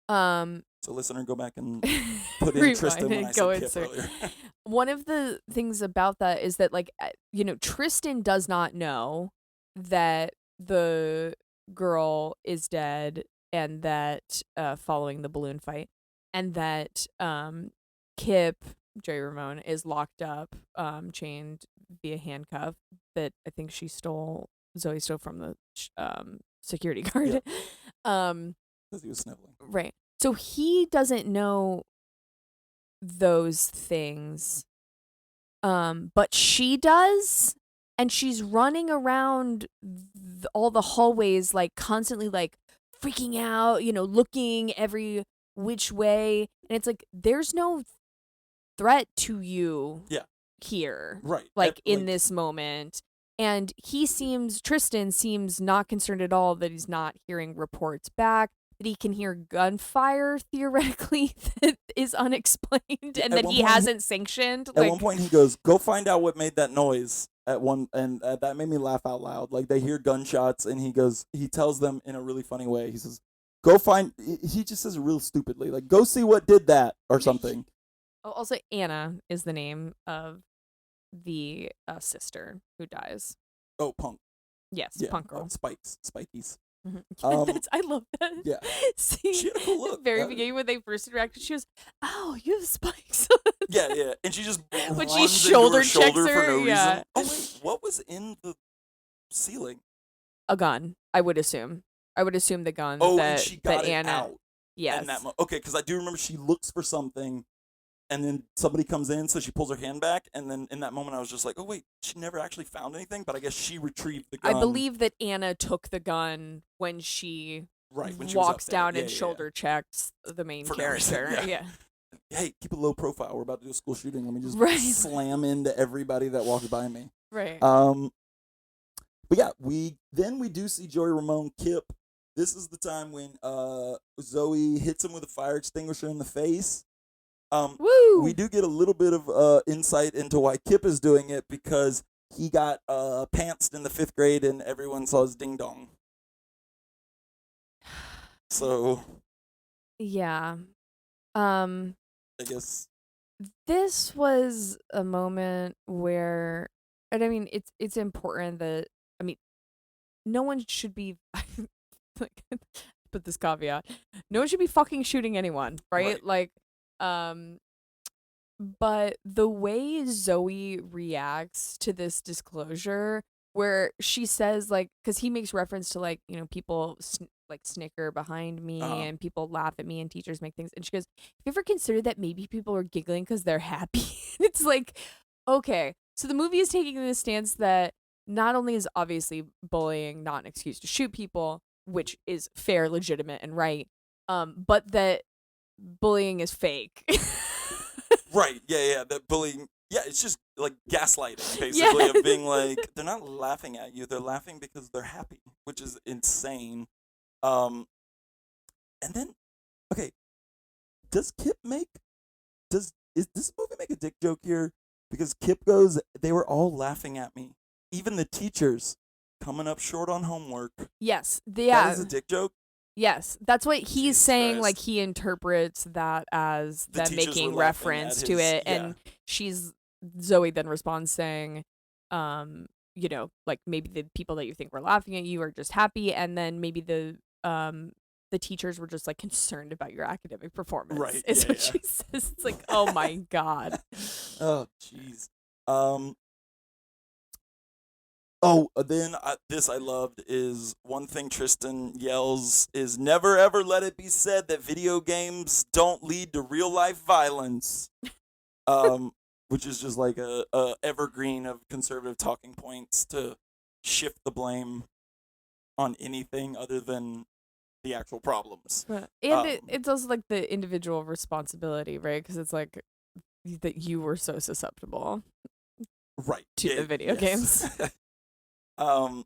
So listener, go back and put in Tristan when I said Kip earlier. One of the things about that is that like Tristan does not know that the girl is dead and that following the balloon fight, and that Kip, Joey Ramone, is locked up, chained via handcuff that I think Zoe stole from the security guard. Because he was sniveling. Right. So he doesn't know those things, but she does, and she's running around all the hallways like constantly like freaking out, looking every which way, and it's like there's no threat to you here, right? Like in this moment. And Tristan seems not concerned at all that he's not hearing reports back, that he can hear gunfire theoretically that is unexplained and that he hasn't sanctioned. At one point he goes, go find out what made that noise and that made me laugh out loud. Like they hear gunshots and he tells them in a really funny way. He says, he just says it real stupidly, like, go see what did that or something. Oh, also Anna is the name of the sister who dies. Oh, Punk. Yes, Punk girl. Spikies. Mm-hmm. I love that. Yeah. See, she had a cool look. At the very beginning when they first interacted, she goes, "Oh, you have spikes." yeah, and she just when she shoulder checks her for no yeah. reason. Oh wait, what was in the ceiling? A gun, I would assume. The gun. Oh, that, and she got it Anna, out. Yes. Okay, because I do remember she looks for something. And then somebody comes in, so she pulls her hand back. And then in that moment, I was just like, oh, wait, she never actually found anything? But I guess she retrieved the gun. I believe that Anna took the gun when she walks down and shoulder checks the main character. Yeah. Hey, keep a low profile. We're about to do a school shooting. Let me just slam into everybody that walks by me. Right. But yeah, we do see Joey Ramone, Kip. This is the time when Zoe hits him with a fire extinguisher in the face. Woo! We do get a little bit of insight into why Kip is doing it, because he got pantsed in the 5th grade and everyone saw his ding dong. So yeah. I guess this was a moment where, and I mean, it's important that, I mean, no one should be like, put this caveat, no one should be fucking shooting anyone, right? Like, but the way Zoe reacts to this disclosure, where she says, like, because he makes reference to, like, people snicker behind me and people laugh at me and teachers make things, and she goes, have you ever considered that maybe people are giggling because they're happy? It's like, okay, so the movie is taking the stance that not only is obviously bullying not an excuse to shoot people, which is fair, legitimate, and right, but that bullying is fake. Right, yeah, that bullying Yeah, it's just like gaslighting, basically, of being like, they're not laughing at you, they're laughing because they're happy, which is insane. Um, and then, okay, does Kip make, is this movie make a dick joke here? Because Kip goes, they were all laughing at me. Even the teachers coming up short on homework. Yes. That is a dick joke? Yes, that's what he's Jesus saying. Christ. Like he interprets that as The them teachers making were laughing reference at to his- it, yeah. and Zoe then responds saying, like maybe the people that you think were laughing at you are just happy, and then maybe the teachers were just like concerned about your academic performance. Right, Is yeah, what yeah. she says. It's like, oh my god. Oh, jeez. Then this I loved is one thing Tristan yells is never ever let it be said that video games don't lead to real life violence. Which is just like a evergreen of conservative talking points to shift the blame on anything other than the actual problems. But, and Um, it's also like the individual responsibility, right? Because it's like that you were so susceptible Right. to the video games. um,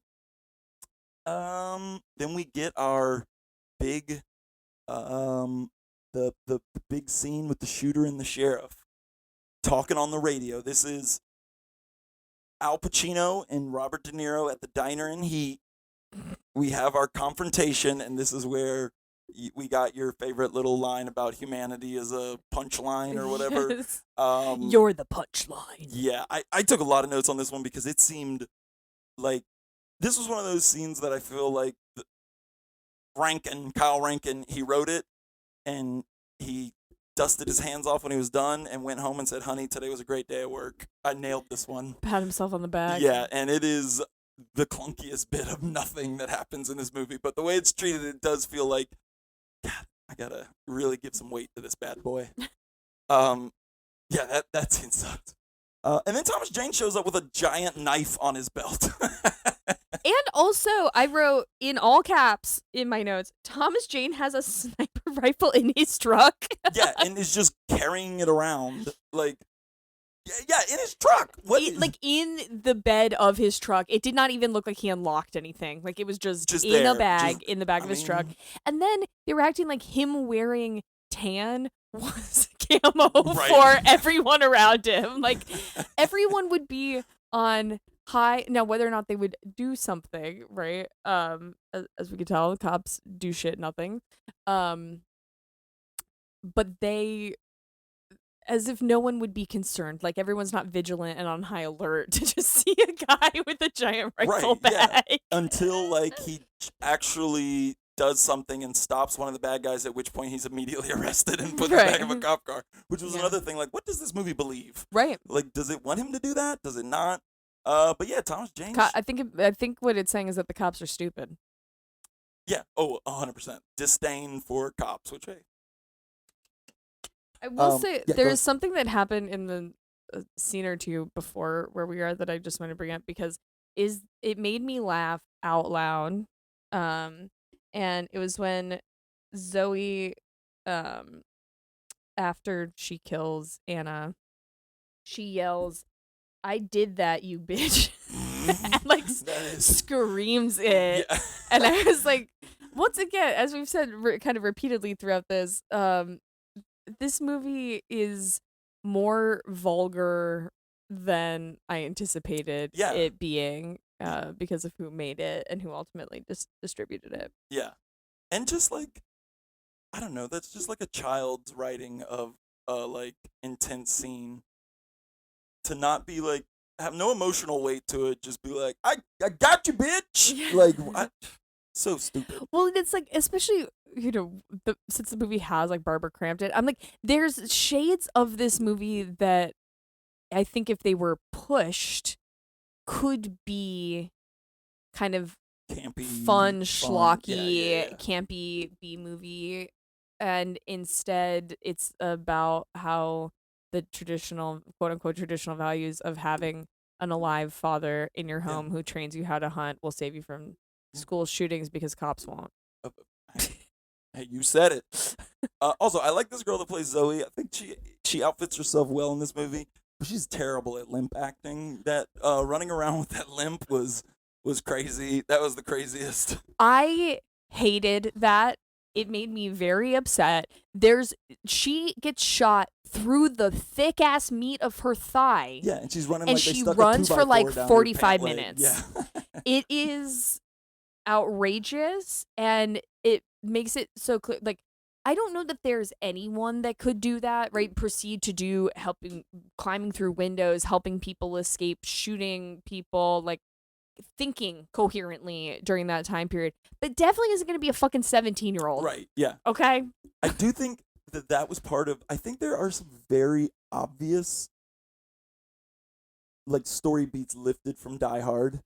then we get our big, the big scene with the shooter and the sheriff talking on the radio. This is Al Pacino and Robert De Niro at the diner in Heat. We have our confrontation, and this is where we got your favorite little line about humanity as a punchline or whatever. Yes. You're the punchline. Yeah, I took a lot of notes on this one because it seemed like this was one of those scenes that I feel like Kyle Rankin, he wrote it and he dusted his hands off when he was done and went home and said, honey, today was a great day at work. I nailed this one. Pat himself on the back. Yeah, and it is the clunkiest bit of nothing that happens in this movie. But the way it's treated, it does feel like, God, I gotta really give some weight to this bad boy. Yeah, that scene sucked. And then Thomas Jane shows up with a giant knife on his belt. And also, I wrote in all caps in my notes, Thomas Jane has a sniper rifle in his truck. Yeah, and is just carrying it around. Like, yeah, in his truck. Like in the bed of his truck. It did not even look like he unlocked anything. Like it was just in there, a bag, in the back of his truck. And then they were acting like him wearing tan was camo for everyone around him. Like everyone would be on high. Now, whether or not they would do something, right? As we could tell, the cops do shit nothing. But they, as if no one would be concerned. Like everyone's not vigilant and on high alert to just see a guy with a giant rifle bag. Yeah. Until like he actually does something and stops one of the bad guys, at which point he's immediately arrested and put in the back of a cop car. Which was another thing. Like, what does this movie believe? Right. Like, does it want him to do that? Does it not? But yeah, Thomas Jane. I think what it's saying is that the cops are stupid. Yeah. Oh, 100%. Disdain for cops, which hey. I will say there's something that happened in the scene or two before where we are that I just want to bring up because it made me laugh out loud. And it was when Zoe, after she kills Anna, she yells, "I did that, you bitch." And like screams it. Yeah. And I was like, once again, as we've said kind of repeatedly throughout this, this movie is more vulgar than I anticipated it being because of who made it and who ultimately distributed it. Yeah. And just like, I don't know, that's just like a child's writing of a like intense scene. To not be like, have no emotional weight to it, just be like, I got you, bitch! Yeah. Like, what? So stupid. Well, it's like, especially, since the movie has like Barbara Crampton, I'm like, there's shades of this movie that I think if they were pushed could be kind of Campy, fun, schlocky, yeah. campy B movie, and instead it's about how the traditional, quote unquote, traditional values of having an alive father in your home who trains you how to hunt will save you from school shootings because cops won't. Hey, you said it. Also, I like this girl that plays Zoe. I think she outfits herself well in this movie. She's terrible at limp acting. That running around with that limp was crazy. That was the craziest. I hated that. It made me very upset. She gets shot through the thick ass meat of her thigh. Yeah, and she's running and like they she stuck runs a 2x4 for like down her 45 pant leg. minutes. Yeah. It is outrageous, and it makes it so clear. Like, I don't know that there's anyone that could do that, right? Proceed to do climbing through windows, helping people escape, shooting people, like thinking coherently during that time period. But definitely isn't going to be a fucking 17-year-old. Right, yeah. Okay? I do think that was part of, I think there are some very obvious like story beats lifted from Die Hard.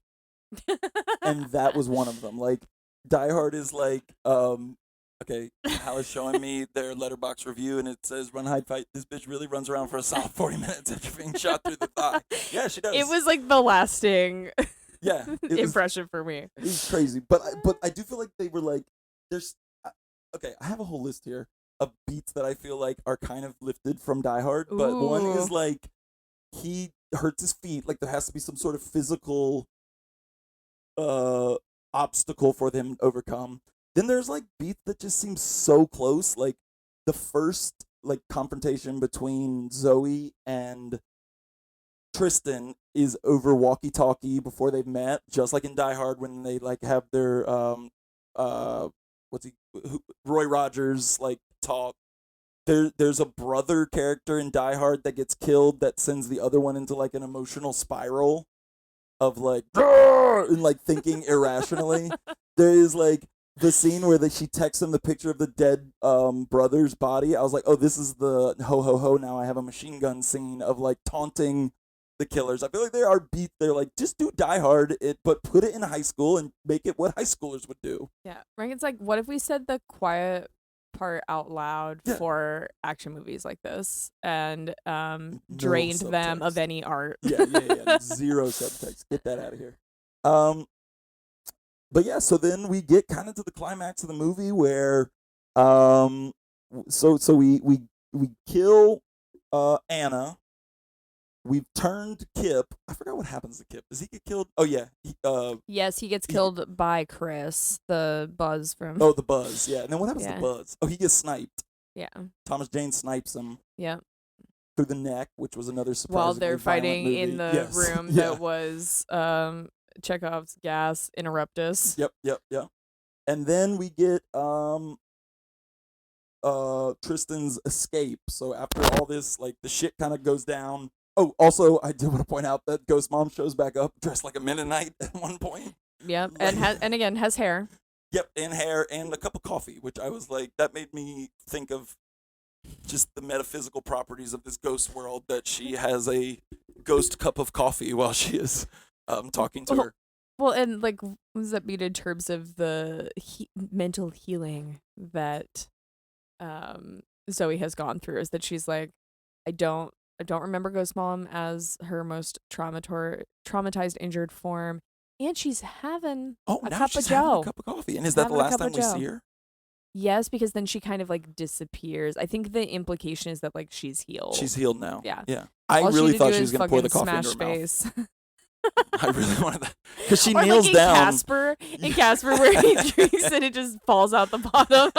And that was one of them. Like, Die Hard is like, okay, Hal is showing me their letterbox review, and it says, "Run, hide, fight. This bitch really runs around for a solid 40 minutes after being shot through the thigh." Yeah, she does. It was like the lasting impression for me. It was crazy, but I do feel like they were like, there's, okay, I have a whole list here of beats that I feel like are kind of lifted from Die Hard, but one is like, he hurts his feet, like there has to be some sort of physical obstacle for them to overcome. Then there's like beats that just seem so close, like the first like confrontation between Zoe and Tristan is over walkie-talkie before they've met, just like in Die Hard when they like have their Roy Rogers like talk. There's a brother character in Die Hard that gets killed that sends the other one into like an emotional spiral of like and like thinking irrationally. There is like the scene where she texts him the picture of the dead brother's body. I was like, oh, this is the ho ho ho, now I have a machine gun scene of like taunting the killers. I feel like there are beats. They're like, just do Die Hard, but put it in high school and make it what high schoolers would do. Yeah, right. It's like, what if we said the quiet part out loud for action movies like this and drained them of any art? Yeah. Zero subtext. Get that out of here. But yeah, so then we get kind of to the climax of the movie where so we kill Anna. We've turned Kip. I forgot what happens to Kip. Does he get killed? Oh yeah. Yes, he gets killed by Chris, the Buzz from. Oh, the Buzz. Yeah. And then what happens to Buzz? Oh, he gets sniped. Yeah. Thomas Jane snipes him. Yeah. Through the neck, which was another surprise. While they're fighting in the room that was Chekhov's gas interruptus. Yep. And then we get Tristan's escape. So after all this, like the shit kind of goes down. Oh, also, I do want to point out that Ghost Mom shows back up dressed like a Mennonite at one point. Yep, and again has hair. Yep, and hair and a cup of coffee, which I was like, that made me think of just the metaphysical properties of this ghost world, that she has a ghost cup of coffee while she is talking to her. Well, and like, what does that mean in terms of the mental healing that Zoe has gone through? Is that she's like, I don't remember Ghost Mom as her most traumatized, injured form, and she's having a cup of Joe. A cup of coffee, and is that the last time we see her? Yes, because then she kind of like disappears. I think the implication is that like she's healed. She's healed now. Yeah. I really thought she was gonna pour the coffee into her face. mouth. I really wanted that because she or kneels like down. In Casper, where he drinks and it just falls out the bottom.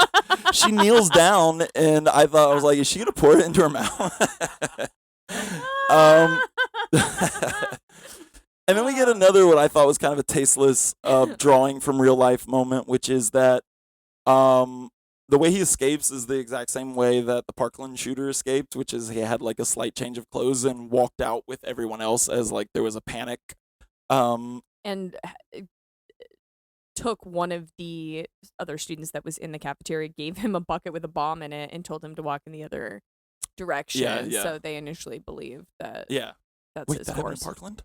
She kneels down, and I was like, is she gonna pour it into her mouth? And then we get another what I thought was kind of a tasteless drawing from real life moment, which is that the way he escapes is the exact same way that the Parkland shooter escaped, which is he had like a slight change of clothes and walked out with everyone else as like there was a panic. And took one of the other students that was in the cafeteria, gave him a bucket with a bomb in it, and told him to walk in the other direction. Yeah. So they initially believed that. Yeah. That's Wait, his that course. happened in Parkland?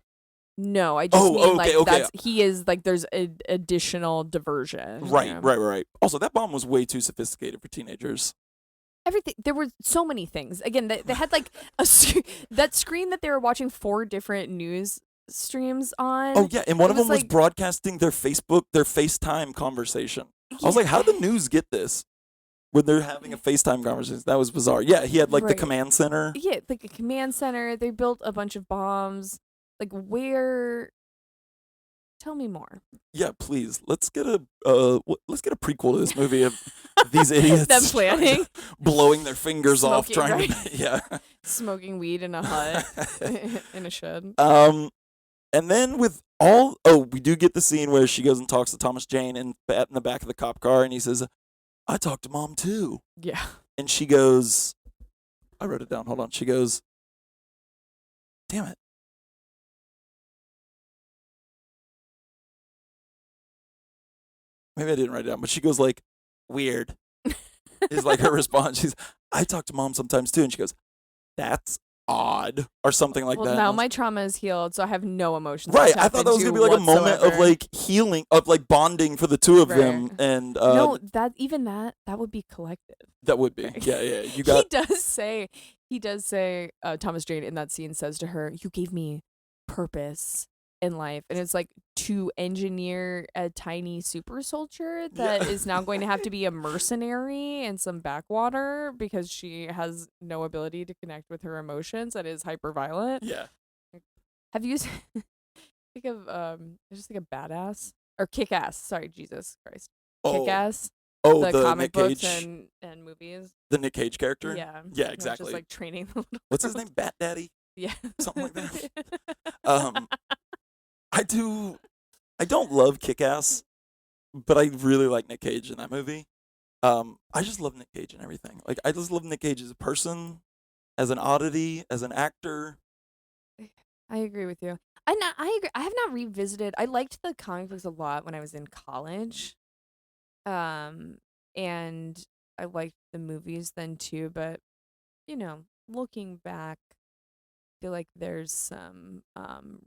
No, I just mean okay. that's he is like there's an additional diversion. Right. Also, that bomb was way too sophisticated for teenagers. Everything, there were so many things. Again, they had like that screen that they were watching 4 different news streams on. Oh yeah, and one of them was broadcasting their FaceTime conversation. I was like, how did the news get this? when they're having a FaceTime conversation. That was bizarre. Yeah, he had like the Right. command center. Yeah, like a command center. They built a bunch of bombs. Like where? Tell me more. Yeah, please. Let's get a prequel to this movie of these idiots Them planning, blowing their fingers off, Smoking, trying right? to yeah. Smoking weed in a hut in a shed. And then we do get the scene where she goes and talks to Thomas Jane in the back of the cop car, and he says, "I talked to Mom too." Yeah. And she goes, I wrote it down. Hold on. She goes, "Damn it." Maybe I didn't write it down, but she goes like, "Weird." Is like her response. She's, "I talk to Mom sometimes too," and she goes, "That's odd," or something like Well, that. now my trauma is healed, so I have no emotions. Right, I thought that was gonna be like a moment of like healing, of like bonding for the two of them, Right. and no, that would be collective. that would be, yeah. You got He does say, Thomas Jane in that scene says to her, "You gave me purpose in life," and it's like to engineer a tiny super soldier that Yeah. is now going to have to be a mercenary in some backwater because she has no ability to connect with her emotions and is hyper violent. yeah. Have you think of I just think of Badass or Kick Ass? Sorry, Jesus Christ, Kick Ass. Oh, The comic Nick books Cage, and movies. the Nick Cage character. Yeah. Yeah, Not exactly. Just like training the little What's his girls. name? Bat Daddy. Yeah. Something like that. I don't love Kick-Ass, but I really like Nick Cage in that movie. I just love Nick Cage and everything. Like, I just love Nick Cage as a person, as an oddity, as an actor. I agree with you. I agree. I have not revisited. I liked the comic books a lot when I was in college. And I liked the movies then too, but looking back, I feel like there's some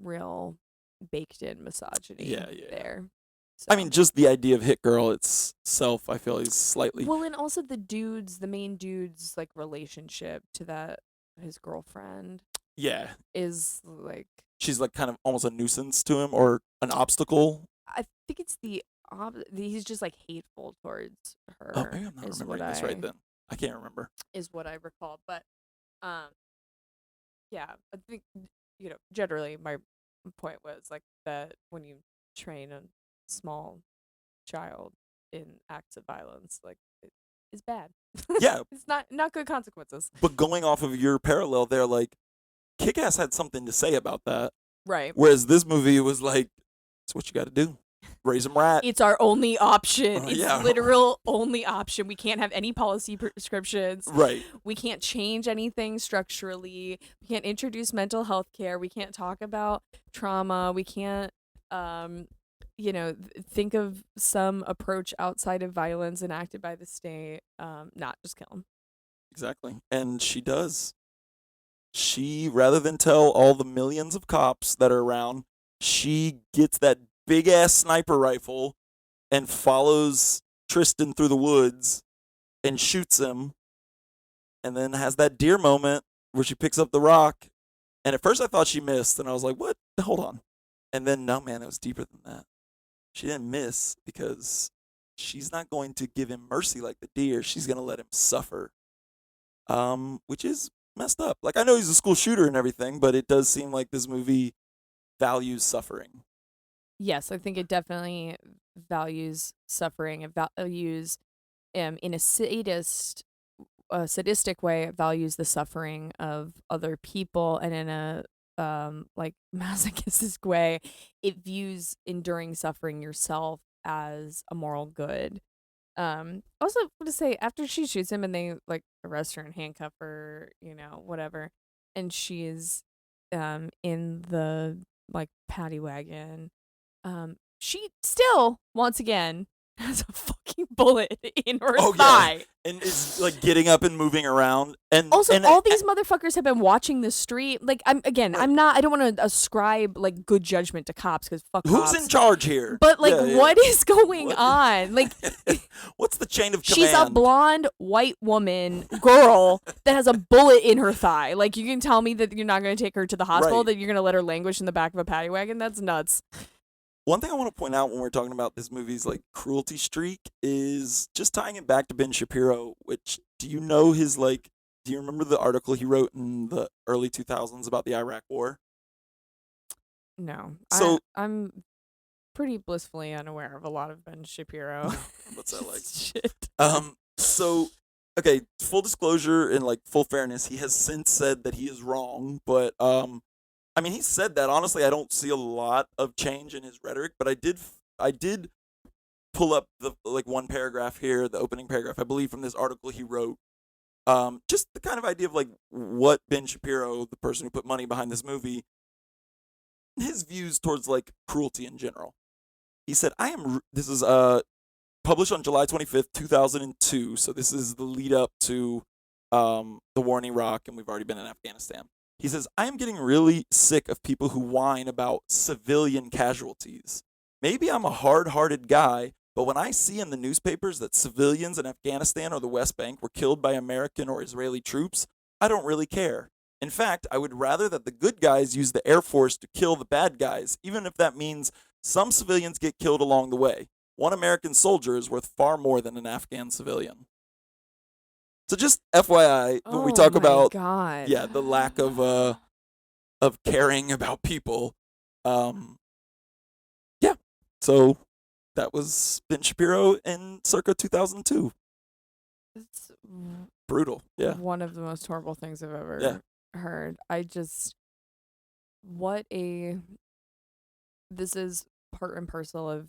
real baked in misogyny Yeah. there. I mean, just the idea of Hit Girl itself, I feel is slightly. Well, and also the main dude's like relationship to his girlfriend Yeah. is like, She's like kind of almost a nuisance to him or an obstacle. I think it's he's just like hateful towards her. Oh, maybe I'm not remembering this right then. I can't remember. Is what I recall, but yeah, I think generally my point was like that when you train a small child in acts of violence, like it is bad. Yeah. It's not good consequences. But going off of your parallel there, like Kick-Ass had something to say about that. Right. Whereas this movie was like, it's what you got to do. Raise them right. It's our only option. It's Yeah. literal only option. We can't have any policy prescriptions. Right. We can't change anything structurally. We can't introduce mental health care. We can't talk about trauma. We can't, think of some approach outside of violence enacted by the state. Not just kill them. Exactly. And she does. She, rather than tell all the millions of cops that are around, she gets that big ass sniper rifle and follows Tristan through the woods and shoots him, and then has that deer moment where she picks up the rock. And at first I thought she missed, and I was like, what? Hold on. And then, no, man, it was deeper than that. She didn't miss because she's not going to give him mercy like the deer. She's going to let him suffer, which is messed up. Like, I know he's a school shooter and everything, but it does seem like this movie values suffering. Yes, I think it definitely values suffering. It values, in a sadistic way, it values the suffering of other people, and in a like masochistic way, it views enduring suffering yourself as a moral good. Also to say, after she shoots him and they like arrest her and handcuff her, whatever, and she's in the like paddy wagon, she still once again has a fucking bullet in her thigh. Yeah. And is like getting up and moving around. And also, all these motherfuckers have been watching the street. Like, I don't want to ascribe like good judgment to cops because fuck who's cops. in charge here? But like, what is going on? Like, what's the chain of command? She's a blonde white woman girl that has a bullet in her thigh. Like, you can tell me that you're not going to take her to the hospital, Right. that you're going to let her languish in the back of a paddy wagon? That's nuts. One thing I want to point out when we're talking about this movie's like cruelty streak is just tying it back to Ben Shapiro. Which do you know his like? Do you remember the article he wrote in the early 2000s about the Iraq War? No, So I'm pretty blissfully unaware of a lot of Ben Shapiro. what's that like? Shit. So okay, full disclosure and like full fairness, he has since said that he is wrong, but I mean, he said that honestly. I don't see a lot of change in his rhetoric, but I did pull up the like one paragraph here, the opening paragraph, I believe, from this article he wrote. Just the kind of idea of like what Ben Shapiro, the person who put money behind this movie, his views towards like cruelty in general. He said, This is published on July 25th, 2002. So this is the lead up to the war in Iraq, and we've already been in Afghanistan. He says, I am getting really sick of people who whine about civilian casualties. Maybe I'm a hard-hearted guy, but when I see in the newspapers that civilians in Afghanistan or the West Bank were killed by American or Israeli troops, I don't really care. In fact, I would rather that the good guys use the Air Force to kill the bad guys, even if that means some civilians get killed along the way. One American soldier is worth far more than an Afghan civilian. So just FYI, when we talk about God. the lack of caring about people, yeah. So that was Ben Shapiro in circa 2002. It's Brutal. Yeah. one of the most horrible things I've ever Yeah. heard. This is part and parcel of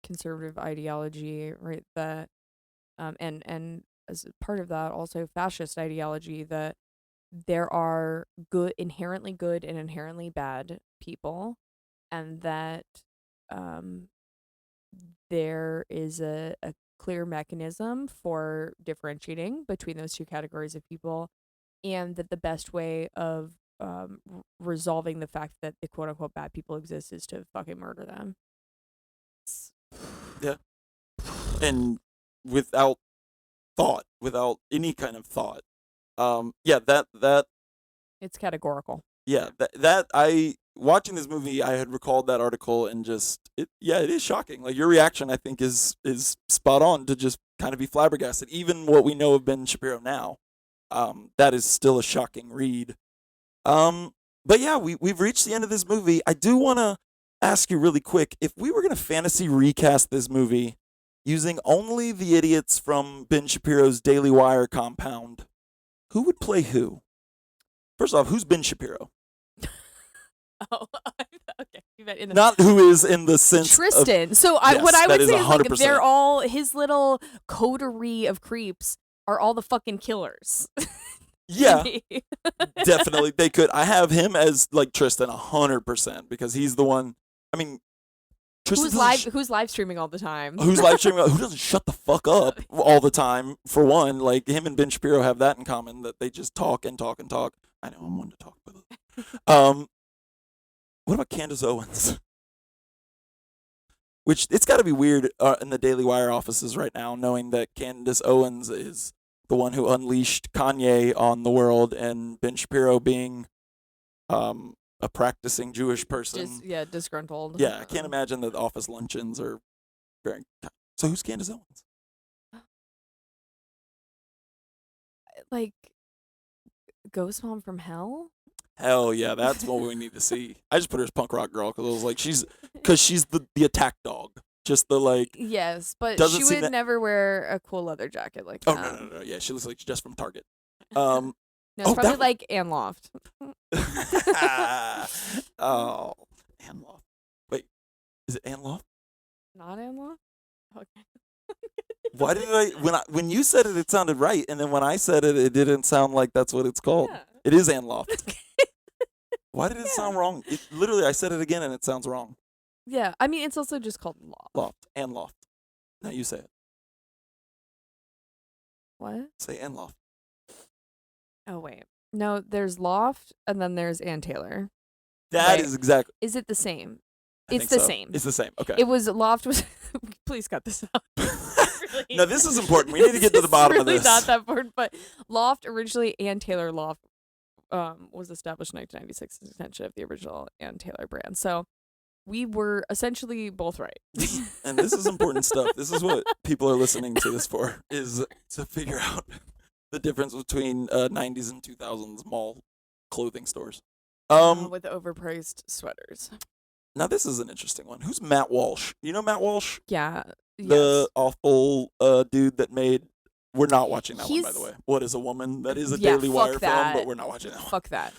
conservative ideology, right? That and as part of that also fascist ideology, that there are inherently good and inherently bad people, and that um there is a clear mechanism for differentiating between those two categories of people, and that the best way of resolving the fact that the quote unquote bad people exist is to fucking murder them. Yeah. And without thought, without any kind of thought. Yeah, that It's categorical. yeah, that I watching this movie, I had recalled that article and just it is shocking. Like your reaction I think is spot on to just kind of be flabbergasted. Even what we know of Ben Shapiro now, that is still a shocking read. But yeah, we've reached the end of this movie. I do want to ask you really quick, if we were going to fantasy recast this movie using only the idiots from Ben Shapiro's Daily Wire compound, who would play who? First off, who's Ben Shapiro? Oh, okay. Not who is in the sense Tristan. Of, so yes, what I would say is like 100%. they're all his little coterie of creeps are all the fucking killers. Yeah, definitely they could. I have him as like Tristan 100% because he's the one. I mean, Tristan who's live streaming all the time? Who's live streaming? Who doesn't shut the fuck up all the time? For one, like him and Ben Shapiro have that in common, that they just talk and talk and talk. I know I'm one to talk, but what about Candace Owens? Which it's got to be weird in the Daily Wire offices right now, knowing that Candace Owens is the one who unleashed Kanye on the world, and Ben Shapiro being a practicing Jewish person. Disgruntled. Yeah, I can't imagine that the office luncheons are very. So who's Candace Owens? Like Ghost Mom from Hell? Hell yeah, that's what we need to see. I just put her as punk rock girl because I was like, she's the attack dog. Just the like. Yes, but doesn't she seem would never wear a cool leather jacket like that. No. Yeah, she looks like she's just from Target. No, it's probably like Ann Loft. Oh, Ann Loft. Wait, is it Ann Loft? Not Ann Loft? Okay. Why did when you said it, it sounded right, and then when I said it, it didn't sound like that's what it's called. Yeah. It is Ann Loft. Why did it sound wrong? Literally, I said it again, and it sounds wrong. Yeah, I mean, it's also just called Loft. Loft. Ann Loft. Now you say it. What? Say Ann Loft. Oh, wait. No, there's Loft, and then there's Ann Taylor. That is exactly. Is it the same? It's the same. It's the same. Okay. It was Loft was. Please cut this out. No, this is important. We need to get to the bottom of this. It's really not that important, but Loft originally, Ann Taylor Loft, was established in 1996 as an extension of the original Ann Taylor brand. So, we were essentially both right. And this is important stuff. This is what people are listening to this for, is to figure out the difference between 90s and 2000s mall clothing stores. With overpriced sweaters. Now this is an interesting one. Who's Matt Walsh? You know Matt Walsh? Yeah. The Yes. awful dude that made. We're not watching that one, by the way. What is a Woman? That is a Daily Wire film, but we're not watching that one. Fuck that.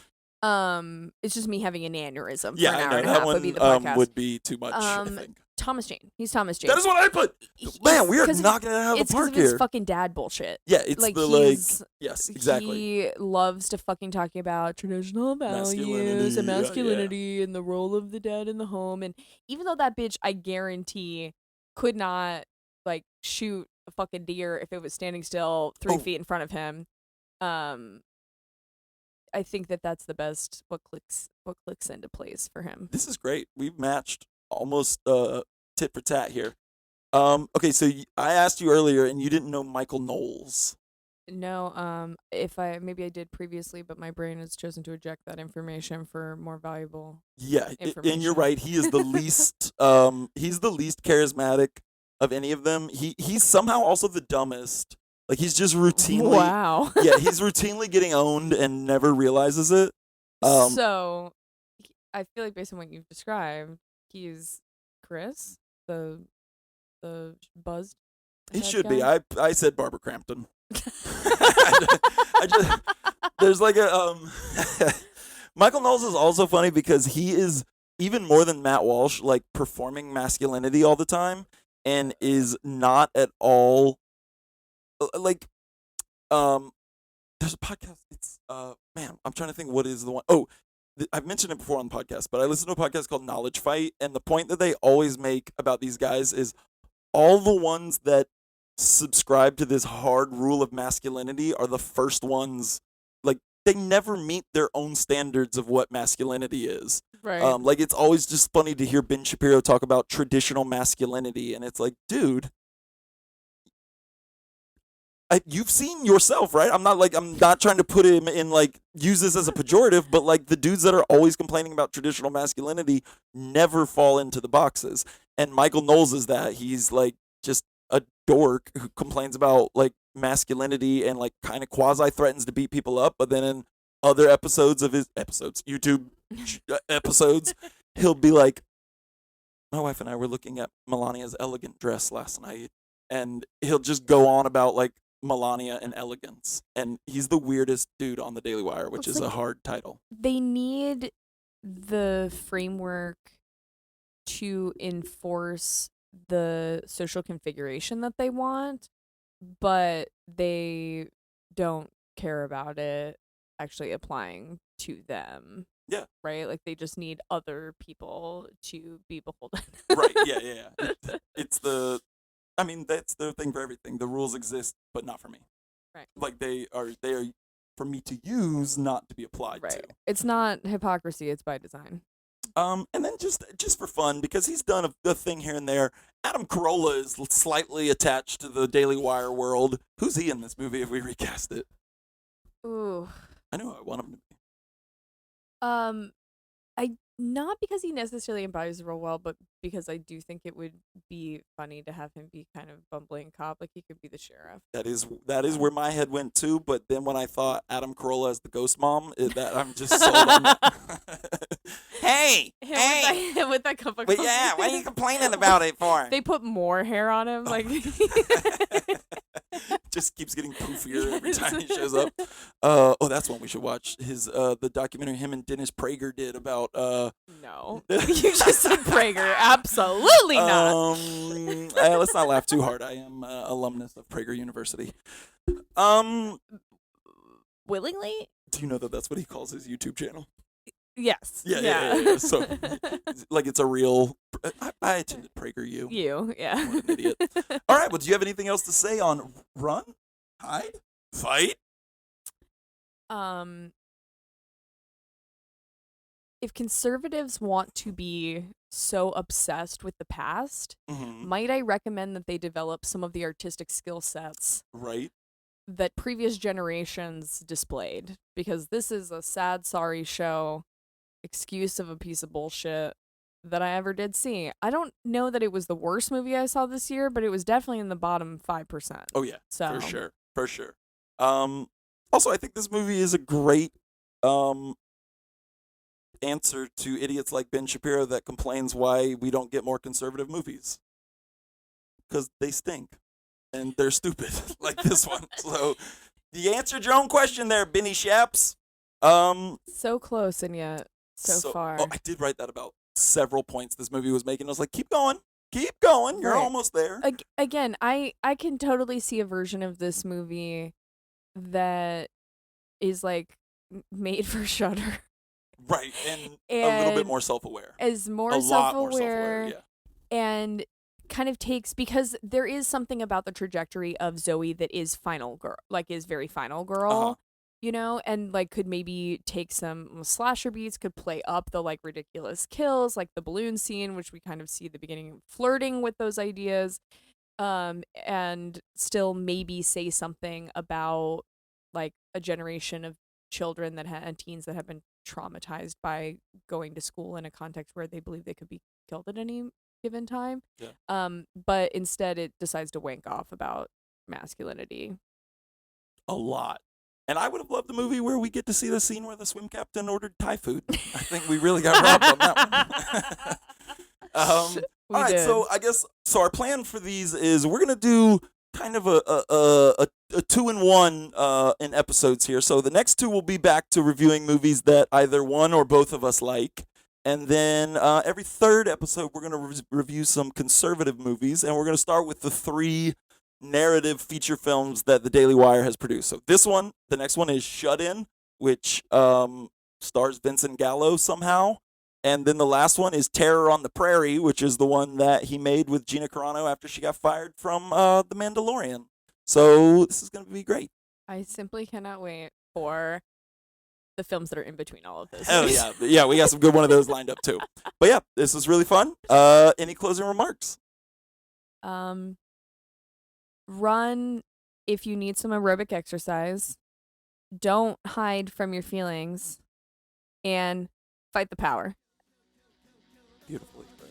It's just me having an aneurysm Yeah, for an I hour know and a that half one would be the podcast. would be too much. I think Thomas Jane. He's Thomas Jane. that is what I put. Man, we are knocking it out of the park It's his here. fucking dad bullshit. Yeah, it's Like, yes, exactly. He loves to fucking talking about traditional values and masculinity and the role of the dad in the home. And even though that bitch, I guarantee, could not like shoot a fucking deer if it was standing still 3 feet in front of him, I think that's the best what clicks into place for him. This is great. We've matched almost tit for tat here. Okay, so I asked you earlier, and you didn't know Michael Knowles. No, maybe I did previously, but my brain has chosen to eject that information for more valuable. Yeah, information. and you're right. He is the least. He's the least charismatic of any of them. He's somehow also the dumbest. Like he's just routinely. Wow. Yeah, he's routinely getting owned and never realizes it. So, I feel like based on what you've described, he's Chris, the buzzed. He head should guy. be. I said Barbara Crampton. I just there's like a Michael Knowles is also funny because he is even more than Matt Walsh like performing masculinity all the time and is not at all like there's a podcast. It's man, I'm trying to think what is the one. Oh, I've mentioned it before on the podcast, but I listen to a podcast called Knowledge Fight, and the point that they always make about these guys is all the ones that subscribe to this hard rule of masculinity are the first ones. Like they never meet their own standards of what masculinity is. Right. Like it's always just funny to hear Ben Shapiro talk about traditional masculinity, and it's like, dude, you've seen yourself, right? I'm not trying to put him in like use this as a pejorative, but like the dudes that are always complaining about traditional masculinity never fall into the boxes. And Michael Knowles is that. He's like just a dork who complains about like masculinity and like kind of quasi threatens to beat people up, but then in other episodes of his YouTube episodes, he'll be like, my wife and I were looking at Melania's elegant dress last night, and he'll just go on about like Melania and elegance, and he's the weirdest dude on the Daily Wire, which is a hard title. They need the framework to enforce the social configuration that they want, but they don't care about it actually applying to them. Yeah. Right? Like they just need other people to be beholden. Right. Yeah. It's the I mean, that's the thing for everything. The rules exist, but not for me. Right. Like they are for me to use, not to be applied to. It's not hypocrisy, it's by design. And then just for fun, because he's done a thing here and there, Adam Carolla is slightly attached to the Daily Wire world. Who's he in this movie if we recast it? Ooh. I know I want him to be. I not because he necessarily embodies the role well, but because I do think it would be funny to have him be kind of bumbling cop, like he could be the sheriff. That is where my head went too. But then when I thought Adam Carolla as the ghost mom, that I'm just sold on that. Hey, with that cup of but coffee. yeah, what are you complaining about it for? They put more hair on him, like just keeps getting poofier every time he shows up. Oh, that's one we should watch. His the documentary him and Dennis Prager did about No. You just said Prager. Absolutely not. Let's not laugh too hard. I am alumnus of Prager University. Willingly? Do you know that that's what he calls his YouTube channel? Yes. Yeah. So, like, it's a real. I attended PragerU. Yeah. What an idiot. All right. Well, do you have anything else to say on Run, Hide, Fight? If conservatives want to be so obsessed with the past, might I recommend that they develop some of the artistic skill sets that previous generations displayed? Because this is a sad, sorry show, excuse of a piece of bullshit, that I ever did see. I don't know that it was the worst movie I saw this year, but it was definitely in the bottom 5%. Oh yeah, So for sure. Also, I think this movie is a great answer to idiots like Ben Shapiro that complains why we don't get more conservative movies, because they stink and they're stupid like this one. So you answered your own question there, Benny Shaps. so close and yet so far. Oh, I did write that about several points this movie was making. I was like, keep going, you're Right. almost there. Again, I can totally see a version of this movie that is like made for Shudder. Right, and a little bit more self-aware. Is more a self-aware, lot more self-aware, yeah. and kind of takes, because there is something about the trajectory of Zoe that is final girl, like is very final girl, you know, and like could maybe take some slasher beats, could play up the like ridiculous kills, like the balloon scene, which we kind of see at the beginning, flirting with those ideas, and still maybe say something about like a generation of children that and teens that have been traumatized by going to school in a context where they believe they could be killed at any given time. Yeah. But instead it decides to wank off about masculinity. A lot. And I would have loved the movie where we get to see the scene where the swim captain ordered Thai food. I think we really got robbed on that one. All right, so I guess our plan for these is we're gonna do kind of a 2-in-1 in episodes here. So the next two will be back to reviewing movies that either one or both of us like, and then every third episode we're gonna review some conservative movies, and we're gonna start with the 3 narrative feature films that the Daily Wire has produced. So the next one is Shut In, which stars Vincent Gallo somehow. And then the last one is Terror on the Prairie, which is the one that he made with Gina Carano after she got fired from The Mandalorian. So this is going to be great. I simply cannot wait for the films that are in between all of those. Hell yeah. Yeah, we got some good one of those lined up too. But yeah, this was really fun. Any closing remarks? Run if you need some aerobic exercise. Don't hide from your feelings. And fight the power. Beautifully put.